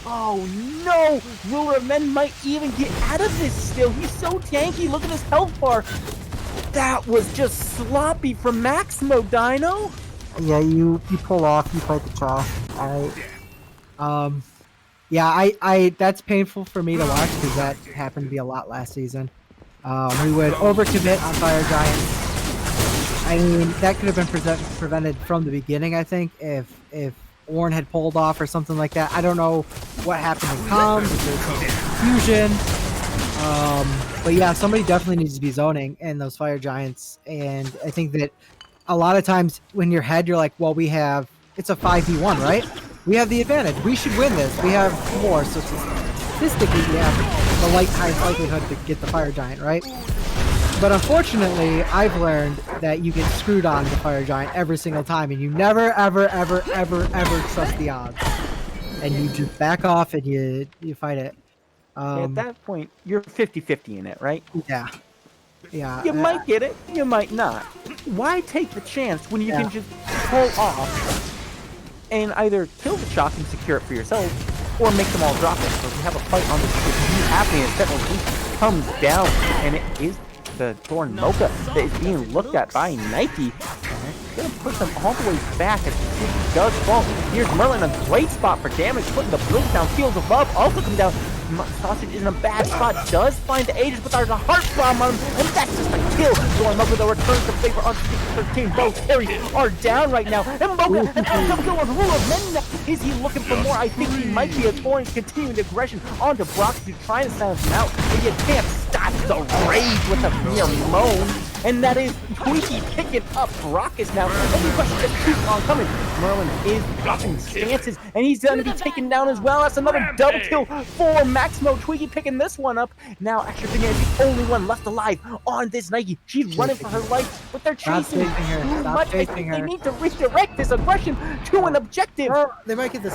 Oh no! Ruler of Men might even get out of this still. He's so tanky. Look at his health bar. That was just sloppy from MaxMode, Dino. Yeah, you pull off, you fight the Chaw. Yeah, I that's painful for me to watch because that happened to be a lot last season. We would overcommit on Fire Giants. I mean, that could have been prevented from the beginning, I think, if Ornn had pulled off or something like that. I don't know what happened in comms, if there's some confusion. But yeah, somebody definitely needs to be zoning in those Fire Giants, and I think that a lot of times when you're ahead, you're like, well, it's a 5v1, right? We have the advantage. We should win this. We have more, so statistically, we have the highest likelihood to get the Fire Giant, right? But unfortunately, I've learned that you get screwed on the Fire Giant every single time, and you never, ever, ever, ever, ever trust the odds. And you just back off and you fight it. At that point, you're 50-50 in it, right? Yeah. Yeah. You might get it, you might not. Why take the chance when you can just pull off and either kill the Chalk and secure it for yourself, or make them all drop it? So if you have a fight on this happening, and Sentinel comes down, and it is the Thorn Mocha that is being looked at by Nike. And it's going to push them all the way back as the city does fall. Here's Merlin, a great spot for damage, putting the Blink down. Fields of Love also come down. Sausage is in a bad spot, does find the Aegis, but there's a heart bomb on him, and that's just a kill. Going Mocha, the return to favor on 13. Both carries are down right now, and Mocha, and also kill on Rule of Men. Is he looking for more? I think he might be, as Ornn continuing the aggression onto Brock to try to silence him out, but you can't stop the rage with a mere moan. And that is Tweaky picking up Brockus now. And the question just keeps on coming. Merlin is dropping stances, and he's going to be taken down as well. That's another double kill for MaxMode. Tweaky picking this one up. Now Astrovinia is the only one left alive on this Nike. She's running for her life, but they're chasing her. Stop chasing her. They need to redirect this aggression to an objective. They might get this.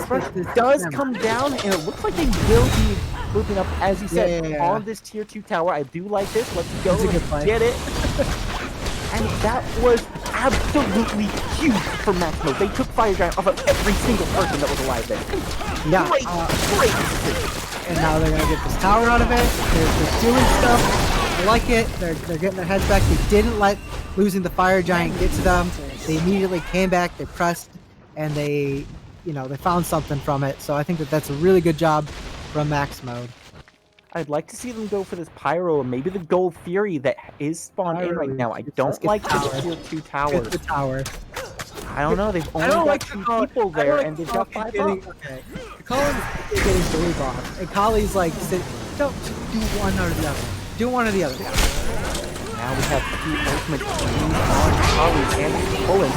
Does come down, and it looks like they will be swooping up, as you said, Yeah. on this tier 2 tower. I do like this. Let's go. That's a good Let's fight. get it. And that was absolutely huge for MaxMode. They took Fire Giant off of every single person that was alive there. Yeah. Great decision. And now they're gonna get this tower out of it. They're doing stuff. I like it. They're getting their heads back. They didn't let losing the Fire Giant get to them. They immediately came back. They pressed, and they found something from it. So I think that's a really good job from MaxMode. I'd like to see them go for this Pyro and maybe the Gold Fury that is spawned in right now. I Let's don't get like the this tower. tier 2 Get towers. the tower. I don't know. They've only got 2 people there, and they've got 5 up. Okay. Colin's getting 3 bombs, and Kali's like, don't do one or the other. Do one or the other. Now we have 2 ultimate teams on Kali and Poland.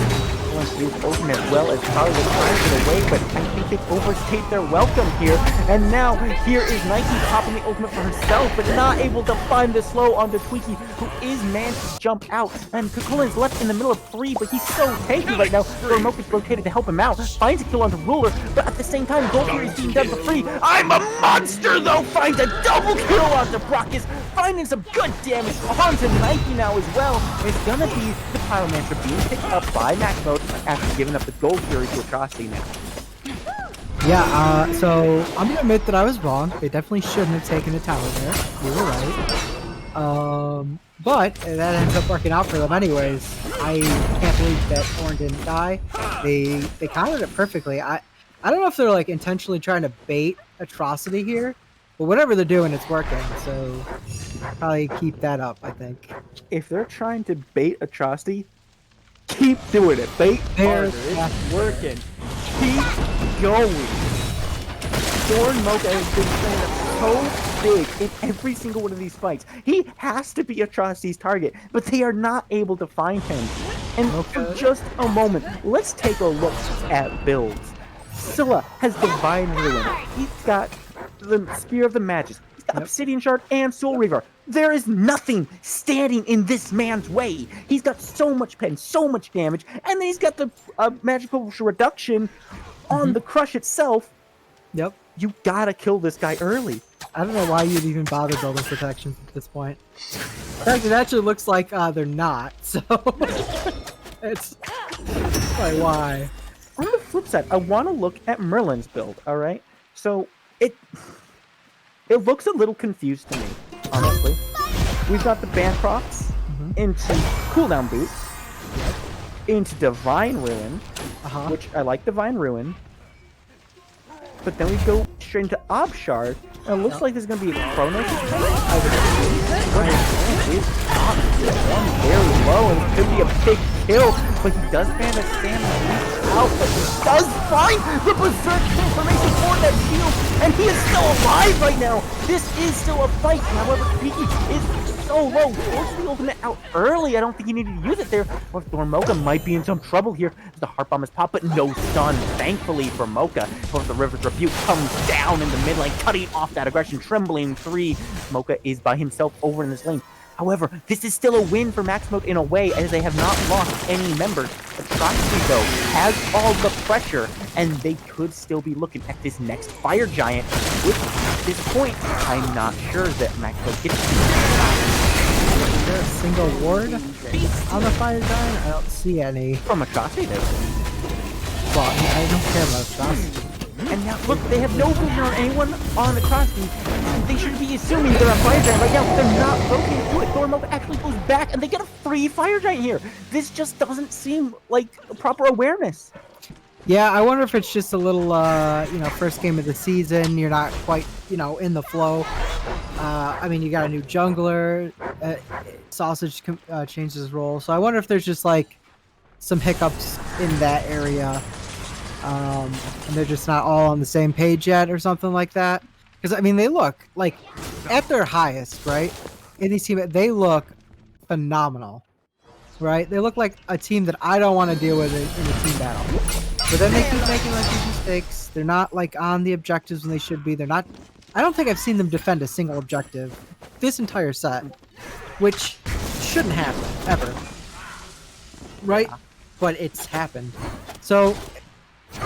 Poland used ultimate as well as Kali was trying to get away, but I think they've overstayed their welcome here. And now here is Nike popping the ultimate for herself, but not able to find the slow onto Tweaky, who is managed to jump out. And Kukulin's left in the middle of 3, but he's so tanky right now. Remote is rotated to help him out. Finds a kill onto Ruler, but at the same time, Gold Fury is being done for free. I'm a monster though! Finds a double kill onto Brockus, finding some good damage onto Nike now as well. It's gonna be the Pyromancer being picked up by MaxMode after giving up the Gold Fury to Atrocity now. Yeah, so I'm gonna admit that I was wrong. They definitely shouldn't have taken a tower there. You were right. But that ends up working out for them anyways. I can't believe that Thorn didn't die. They countered it perfectly. I don't know if they're like intentionally trying to bait Atrocity here, but whatever they're doing, it's working. So probably keep that up, I think. If they're trying to bait Atrocity, keep doing it. Bait harder. It's working. Keep going. Thorn Mocha has been playing up so big in every single one of these fights. He has to be Atrocity's target, but they are not able to find him. And for just a moment, let's take a look at builds. Scylla has Divine Ruin. He's got the Spear of the Magus. He's got Obsidian Shard and Soul Reaver. There is nothing standing in this man's way. He's got so much pen, so much damage, and then he's got the magical reduction on the Crush itself. Yep. You gotta kill this guy early. I don't know why you'd even bother building protections at this point. In fact, it actually looks like they're not, so it's like why. On the flip side, I want to look at Merlin's build, alright? So, it looks a little confused to me, honestly. We've got the Bancrofts into cooldown boots, into Divine Ruin, which I like Divine Ruin, but then we go straight into Obshard, and it looks like there's going to be a Chronos. Very low, and it could be a big kill, but he does find a stamina out, but he does find the Berserk transformation for that shield, and he is still alive right now. This is still a fight. However, Piki is so low. Forced the ultimate out early. I don't think he needed to use it there. Or Thorn Mocha might be in some trouble here. The Heart Bomb is popped, but no stun, thankfully for Mocha. But the River's Rebuke comes down in the mid lane, cutting off that aggression. Trembling 3. Mocha is by himself over in this lane. However, this is still a win for MaxMode in a way, as they have not lost any members. Atrocity, though, has all the pressure, and they could still be looking at this next Fire Giant, which, at this point, I'm not sure that MaxMode gets to. Is there a single ward on the Fire Giant? I don't see any. From Atrocity, though. Well, I don't care about Atrocity. And now, look, they have no vision on anyone on Atrocity. They should be assuming they're on Fire Giant right now, but they're not rotating to it. Thorn Mocha actually goes back, and they get a free Fire Giant here. This just doesn't seem like proper awareness. Yeah, I wonder if it's just a little, first game of the season. You're not quite, in the flow. I mean, you got a new jungler. Sausage changed his role. So I wonder if there's just, like, some hiccups in that area. And they're just not all on the same page yet or something like that. Because, I mean, they look, like, at their highest, right? In these teams, they look phenomenal, right? They look like a team that I don't want to deal with in a team battle. But then they keep making, like, these mistakes. They're not, like, on the objectives when they should be. They're not... I don't think I've seen them defend a single objective this entire set, which shouldn't happen, ever. Right? Yeah. But it's happened. So...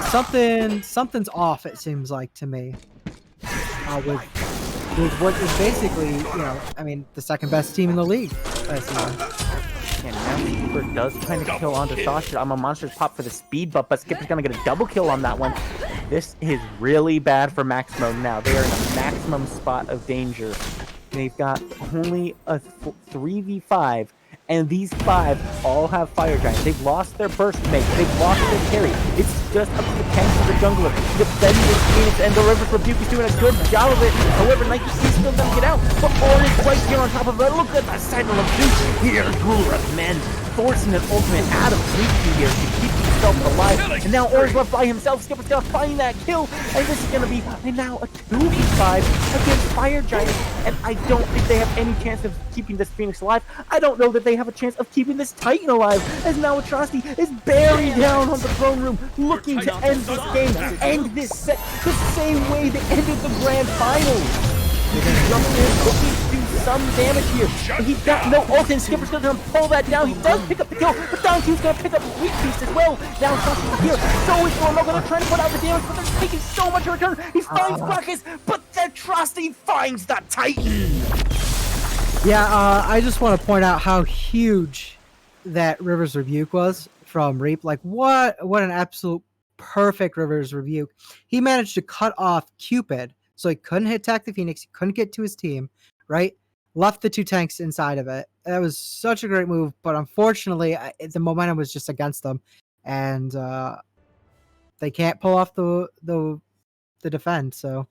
something's off, it seems like to me, with with what is basically, I mean, the second best team in the league last season. And now Skipper does find a kill onto Sasha. I'm a monster's pop for the speed buff, but Skipper's gonna get a double kill on that one. This is really bad for MaxMode now. They are in a maximum spot of danger. They've got only a 3v5, and these 5 all have Fire Giants. They've lost their burst mate. They've lost their carry. It's just up to the tanks of the jungler to defend this Phoenix, and the River's Rebuke is doing a good job of it. However, Nike is still gonna get out, but Ornn is right here on top of it. Look at the sight of Rebuke here, ruler of men, forcing an ultimate out of reach here to keep himself alive. And now Ornn's left by himself. Skipper's gonna find that kill, and this is gonna be now a 2v5 against Fire Giants. And I don't think they have any chance of keeping this Phoenix alive. I don't know that they have a chance of keeping this Titan alive, as now Atrocity is buried down on the throne room, looking to end this game, end this set, the same way they ended the grand finals. He's jumping in, looking to do some damage here. And he's got no ult, and Skipper's gonna pull that down. He does pick up the kill, but Don Q's gonna pick up Weak Beast as well. Now Sasha's here. So is Normal gonna try to put out the damage, but they're taking so much in return. He finds Buckets, but the Atrocity finds the Titan. Yeah, I just want to point out how huge that River's Rebuke was from Reap. Like, what an absolute perfect River's Rebuke. He managed to cut off Cupid, so he couldn't attack the Phoenix. He couldn't get to his team, right? Left the 2 tanks inside of it. That was such a great move, but unfortunately, the momentum was just against them, and they can't pull off the defend. So.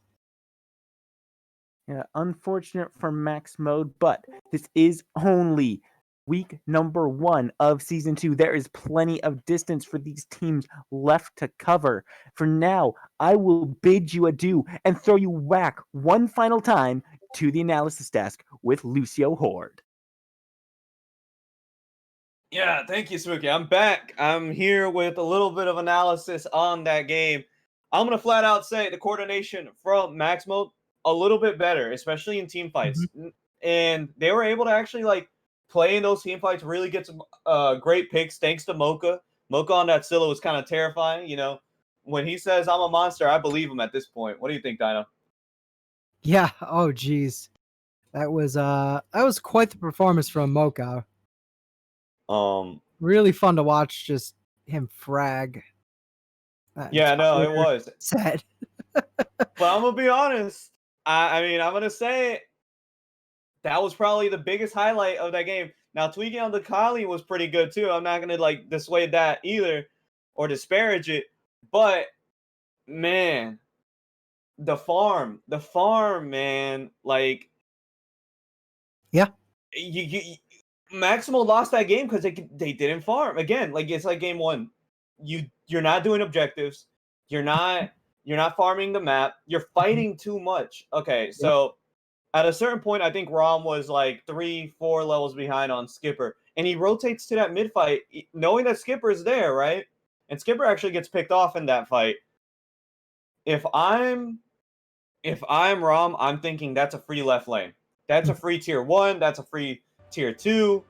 Yeah, unfortunate for MaxMode, but this is only week number 1 of season 2. There is plenty of distance for these teams left to cover. For now, I will bid you adieu and throw you back one final time to the analysis desk with Lucio Horde. Yeah, thank you, Spooky. I'm back. I'm here with a little bit of analysis on that game. I'm going to flat out say the coordination from MaxMode a little bit better, especially in team fights. Mm-hmm. And they were able to actually play in those team fights, really get some great picks thanks to Mocha. Mocha on that Scylla was kind of terrifying. When he says I'm a monster, I believe him at this point. What do you think, Dino? Yeah. Oh, geez. That was quite the performance from Mocha. Really fun to watch, just him frag. Yeah, no, it was sad. But I'm gonna be honest. I mean, I'm gonna say that was probably the biggest highlight of that game. Now, tweaking on the Kali was pretty good too. I'm not gonna dissuade that either or disparage it. But man, the farm, man, yeah, Maximo lost that game because they didn't farm again. It's like game 1. You're not doing objectives. You're not farming the map. You're fighting too much. Okay, so at a certain point, I think Rom was 3-4 levels behind on Skipper, and he rotates to that mid fight, knowing that Skipper is there, right? And Skipper actually gets picked off in that fight. If I'm Rom, I'm thinking that's a free left lane. That's a free tier 1. That's a free tier 2.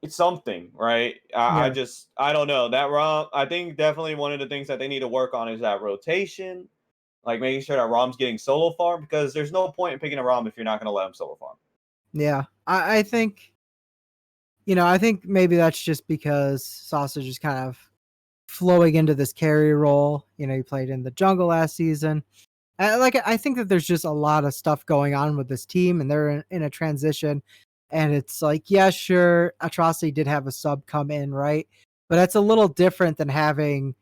It's something, right? I don't know. That Rom, I think definitely one of the things that they need to work on is that rotation. Making sure that Rom's getting solo farm, because there's no point in picking a Rom if you're not going to let him solo farm. Yeah, I think, I think maybe that's just because Sausage is kind of flowing into this carry role. He played in the jungle last season. I think that there's just a lot of stuff going on with this team, and they're in a transition. And it's yeah, sure, Atrocity did have a sub come in, right? But that's a little different than having,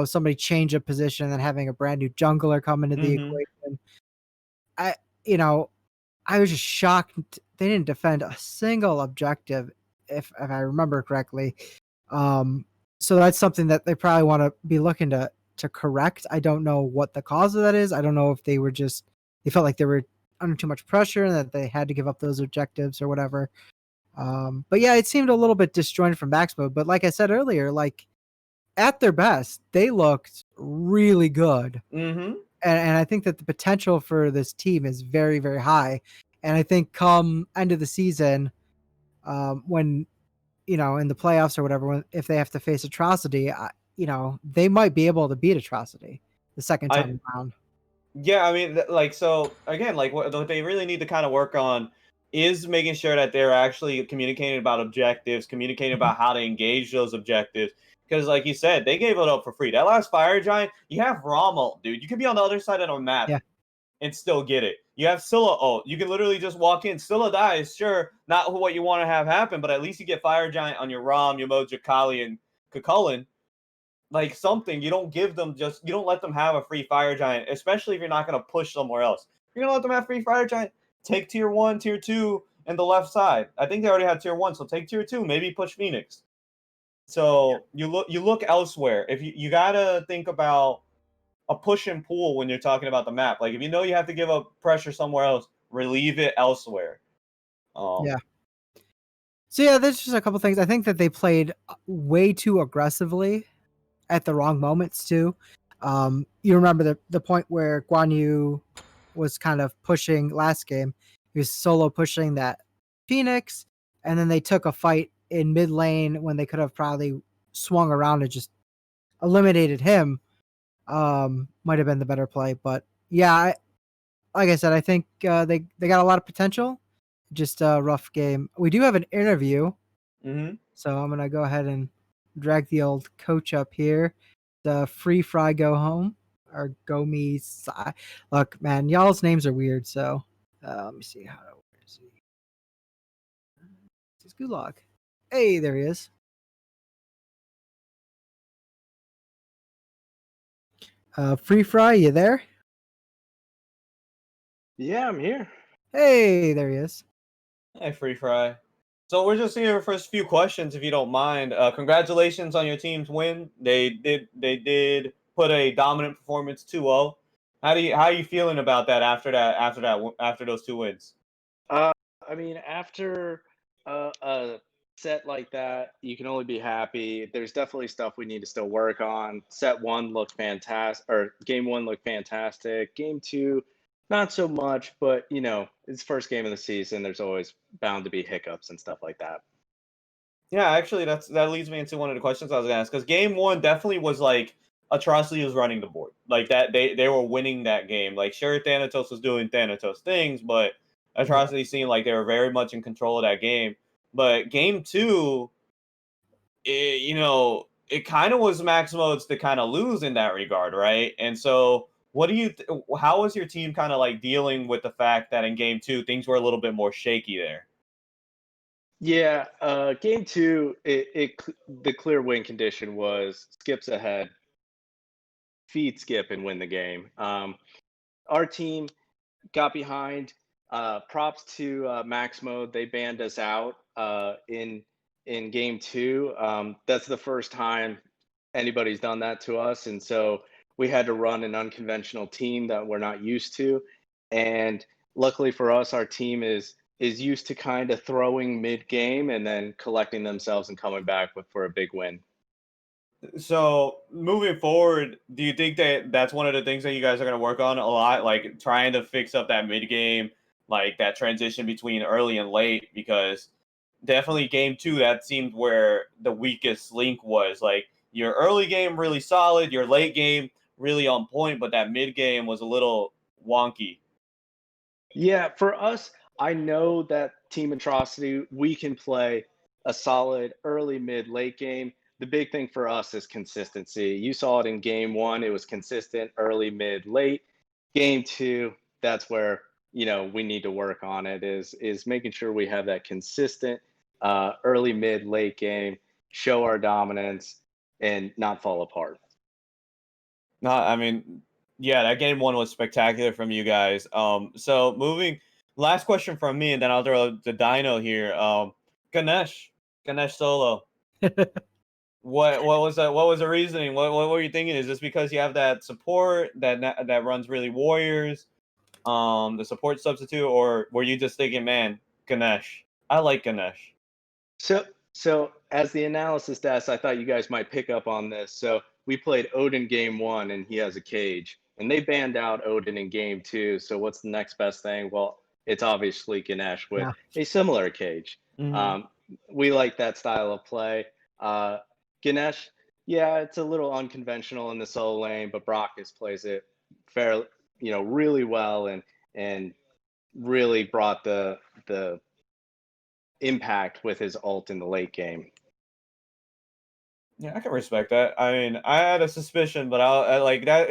somebody change a position and having a brand new jungler come into the equation. I was just shocked they didn't defend a single objective, if I remember correctly. So that's something that they probably want to be looking to correct. I don't know what the cause of that is. I don't know if they felt like they were under too much pressure and that they had to give up those objectives or whatever. But yeah, it seemed a little bit disjointed from MaxMode. But like I said earlier, at their best, they looked really good. Mm-hmm. And I think that the potential for this team is very, very high. And I think come end of the season, when, in the playoffs or whatever, if they have to face Atrocity, they might be able to beat Atrocity the second time around. Yeah, I mean, like, so again, like what they really need to kind of work on is making sure that they're actually communicating about objectives, communicating Mhm. about how to engage those objectives. Because, like you said, they gave it up for free. That last fire giant, you have Rommel, dude. You could be on the other side of the map Yeah. and still get it. You have Scylla ult. You can literally just walk in. Scylla dies, sure, not what you want to have happen, but at least you get fire giant on your Rom, your Moja, Kali, and Kukulin, like something. You don't give them just, you don't let them have a free fire giant, especially if you're not going to push somewhere else. You're going to let them have free fire giant, take tier 1, tier 2 and the left side. I think they already had tier 1, so take tier 2, maybe push Phoenix. So you look elsewhere. If you got to think about a push and pull when you're talking about the map. Like if you know you have to give up pressure somewhere else, relieve it elsewhere. Yeah. So yeah, there's just a couple things. I think that they played way too aggressively at the wrong moments too. You remember the point where Guan Yu was kind of pushing last game. He was solo pushing that Phoenix, and then they took a fight in mid lane when they could have probably swung around and just eliminated him. Might have been the better play, but yeah, like I said, I think they got a lot of potential. Just a rough game. We do have an interview, Mm-hmm. so I'm gonna go ahead and drag the old coach up here. The free fry go home or go me. Look, man, y'all's names are weird. So let me see how to. Where is he? This is Gulag. Hey, there he is. Free fry, you there? Yeah, I'm here. Hey, there he is. Hey, Free Fry. So we're just here for a few questions, if you don't mind. Congratulations on your team's win. They did put a dominant performance 2-0. How are you feeling about that after those two wins? Uh, I mean, after a set like that, you can only be happy. There's definitely stuff we need to still work on. Set one looked fantastic, or game one looked fantastic. Game two, not so much, but it's first game of the season. There's always bound to be hiccups and stuff like that. Yeah, actually, that leads me into one of the questions I was gonna ask. Because game one definitely was like Atrocity was running the board, like that they were winning that game. Like sure, Thanatos was doing Thanatos things, but Atrocity seemed like they were very much in control of that game. But game two, it kind of was MaxMode's to kind of lose in that regard, right? And so, how was your team kind of like dealing with the fact that in game two things were a little bit more shaky there? Yeah, game two, the clear win condition was skips ahead, feed skip and win the game. Our team got behind. Props to Max Mode. They banned us out in game two. That's the first time anybody's done that to us, and so we had to run an unconventional team that we're not used to. And luckily for us, our team is used to kind of throwing mid game and then collecting themselves and coming back for a big win. So moving forward, do you think that that's one of the things that you guys are going to work on a lot, like trying to fix up that mid game, like that transition between early and late? Because definitely game two, that seemed where the weakest link was. Like your early game really solid, your late game really on point, but that mid game was a little wonky. Yeah, for us, I know that Team Atrocity, we can play a solid early, mid, late game. The big thing for us is consistency. You saw it in game one, it was consistent early, mid, late. Game two, that's where we need to work on it is making sure we have that consistent early, mid, late game, show our dominance, and not fall apart. No, I mean, yeah, that game one was spectacular from you guys. So moving, last question from me, and then I'll throw the Dino here. Ganesh, Ganesh solo. What was that? What was the reasoning? What were you thinking? Is this because you have that support that runs really warriors, the support substitute, or were you just thinking, man, Ganesh? I like Ganesh. So as the analysis desk, I thought you guys might pick up on this. So we played Odin game one, and he has a cage, and they banned out Odin in game two. So what's the next best thing? Well, it's obviously Ganesh with Yeah. a similar cage. Hmm. Um, we like that style of play. Uh, Ganesh, yeah, it's a little unconventional in the solo lane, but Brockus plays it fairly really well and really brought the impact with his ult in the late game. Yeah, I can respect that. I mean, I had a suspicion, but I like that.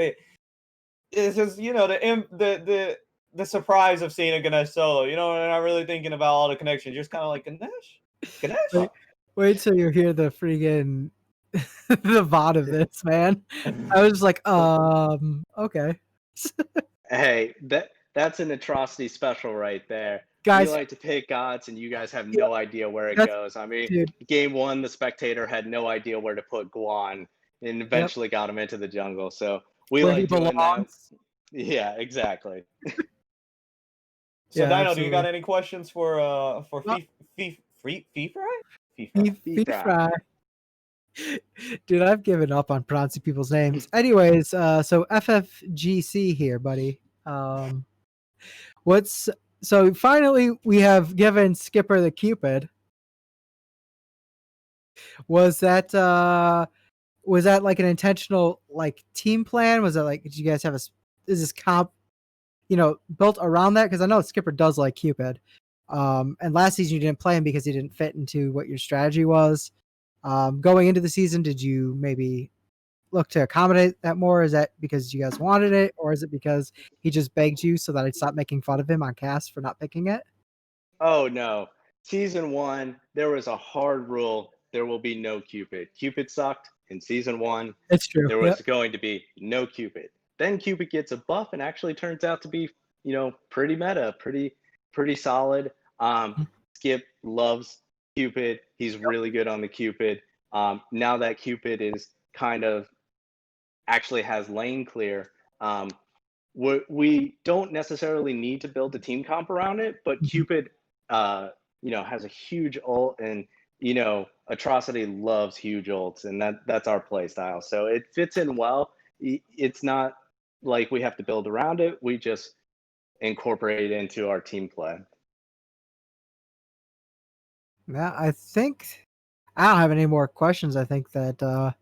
It's just the surprise of seeing a Ganesh solo. And I'm really thinking about all the connections. Just kind of like Ganesh. Wait till you hear the freaking the VOD of this, man. I was like, okay. Hey, that's an Atrocity special right there. Guys, we like to pick gods, and you guys have yeah, no idea where it that's- goes. I mean, dude. game 1, the spectator had no idea where to put Guan, and eventually got him into the jungle. So we Where like he doing that. belongs. Yeah, exactly. So Yeah, Dino, do you got absolutely. any questions for Well- FIFA? Fry. Dude, I've given up on pronouncing people's names. Anyways, so FFGC here, buddy. So finally we have given Skipper the Cupid. Was that like an intentional like team plan? Was that like, did you guys have is this comp built around that? Because I know Skipper does like Cupid. And last season you didn't play him because he didn't fit into what your strategy was. Going into the season, did you maybe look to accommodate that more? Is that because you guys wanted it, or is it because he just begged you so that I'd stop making fun of him on cast for not picking it? Oh no. Season 1, there was a hard rule. There will be no Cupid. Cupid sucked in season 1. It's true. There Yep. was going to be no Cupid. Then Cupid gets a buff and actually turns out to be, pretty meta, pretty solid. Skip loves Cupid. He's really good on the Cupid. Now that Cupid is kind of actually has lane clear, we don't necessarily need to build a team comp around it, but Cupid, has a huge ult, and Atrocity loves huge ults, and that's our play style. So it fits in well. It's not like we have to build around it. We just incorporate it into our team play. Yeah, I think I don't have any more questions. I think that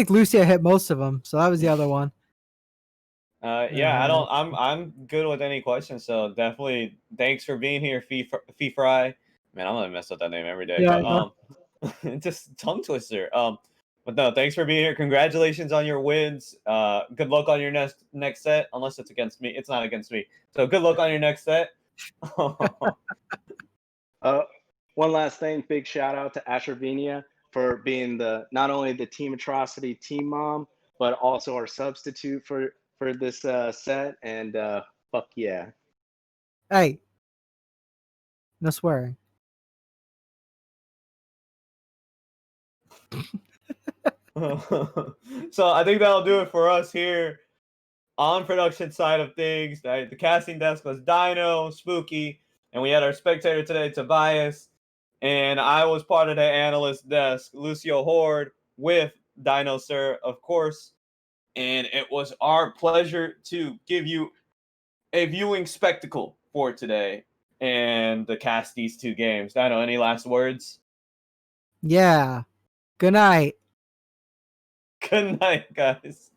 Lucia hit most of them, so that was the other one. Yeah, I'm good with any questions. So definitely, thanks for being here, Fee Fry. Man, I'm gonna mess up that name every day. Yeah, But just tongue twister. But no, thanks for being here. Congratulations on your wins. Good luck on your next set. Unless it's against me, it's not against me. So good luck on your next set. One last thing, big shout out to Ashervenia for being not only the Team Atrocity team mom, but also our substitute for this set. And fuck yeah. Hey, no swearing. So I think that'll do it for us here on production side of things. The casting desk was Dino, Spooky, and we had our spectator today, Tobias. And I was part of the analyst desk, Lucio Horde, with Dino Sir, of course. And it was our pleasure to give you a viewing spectacle for today and to cast these two games. Dino, any last words? Yeah. Good night. Good night, guys.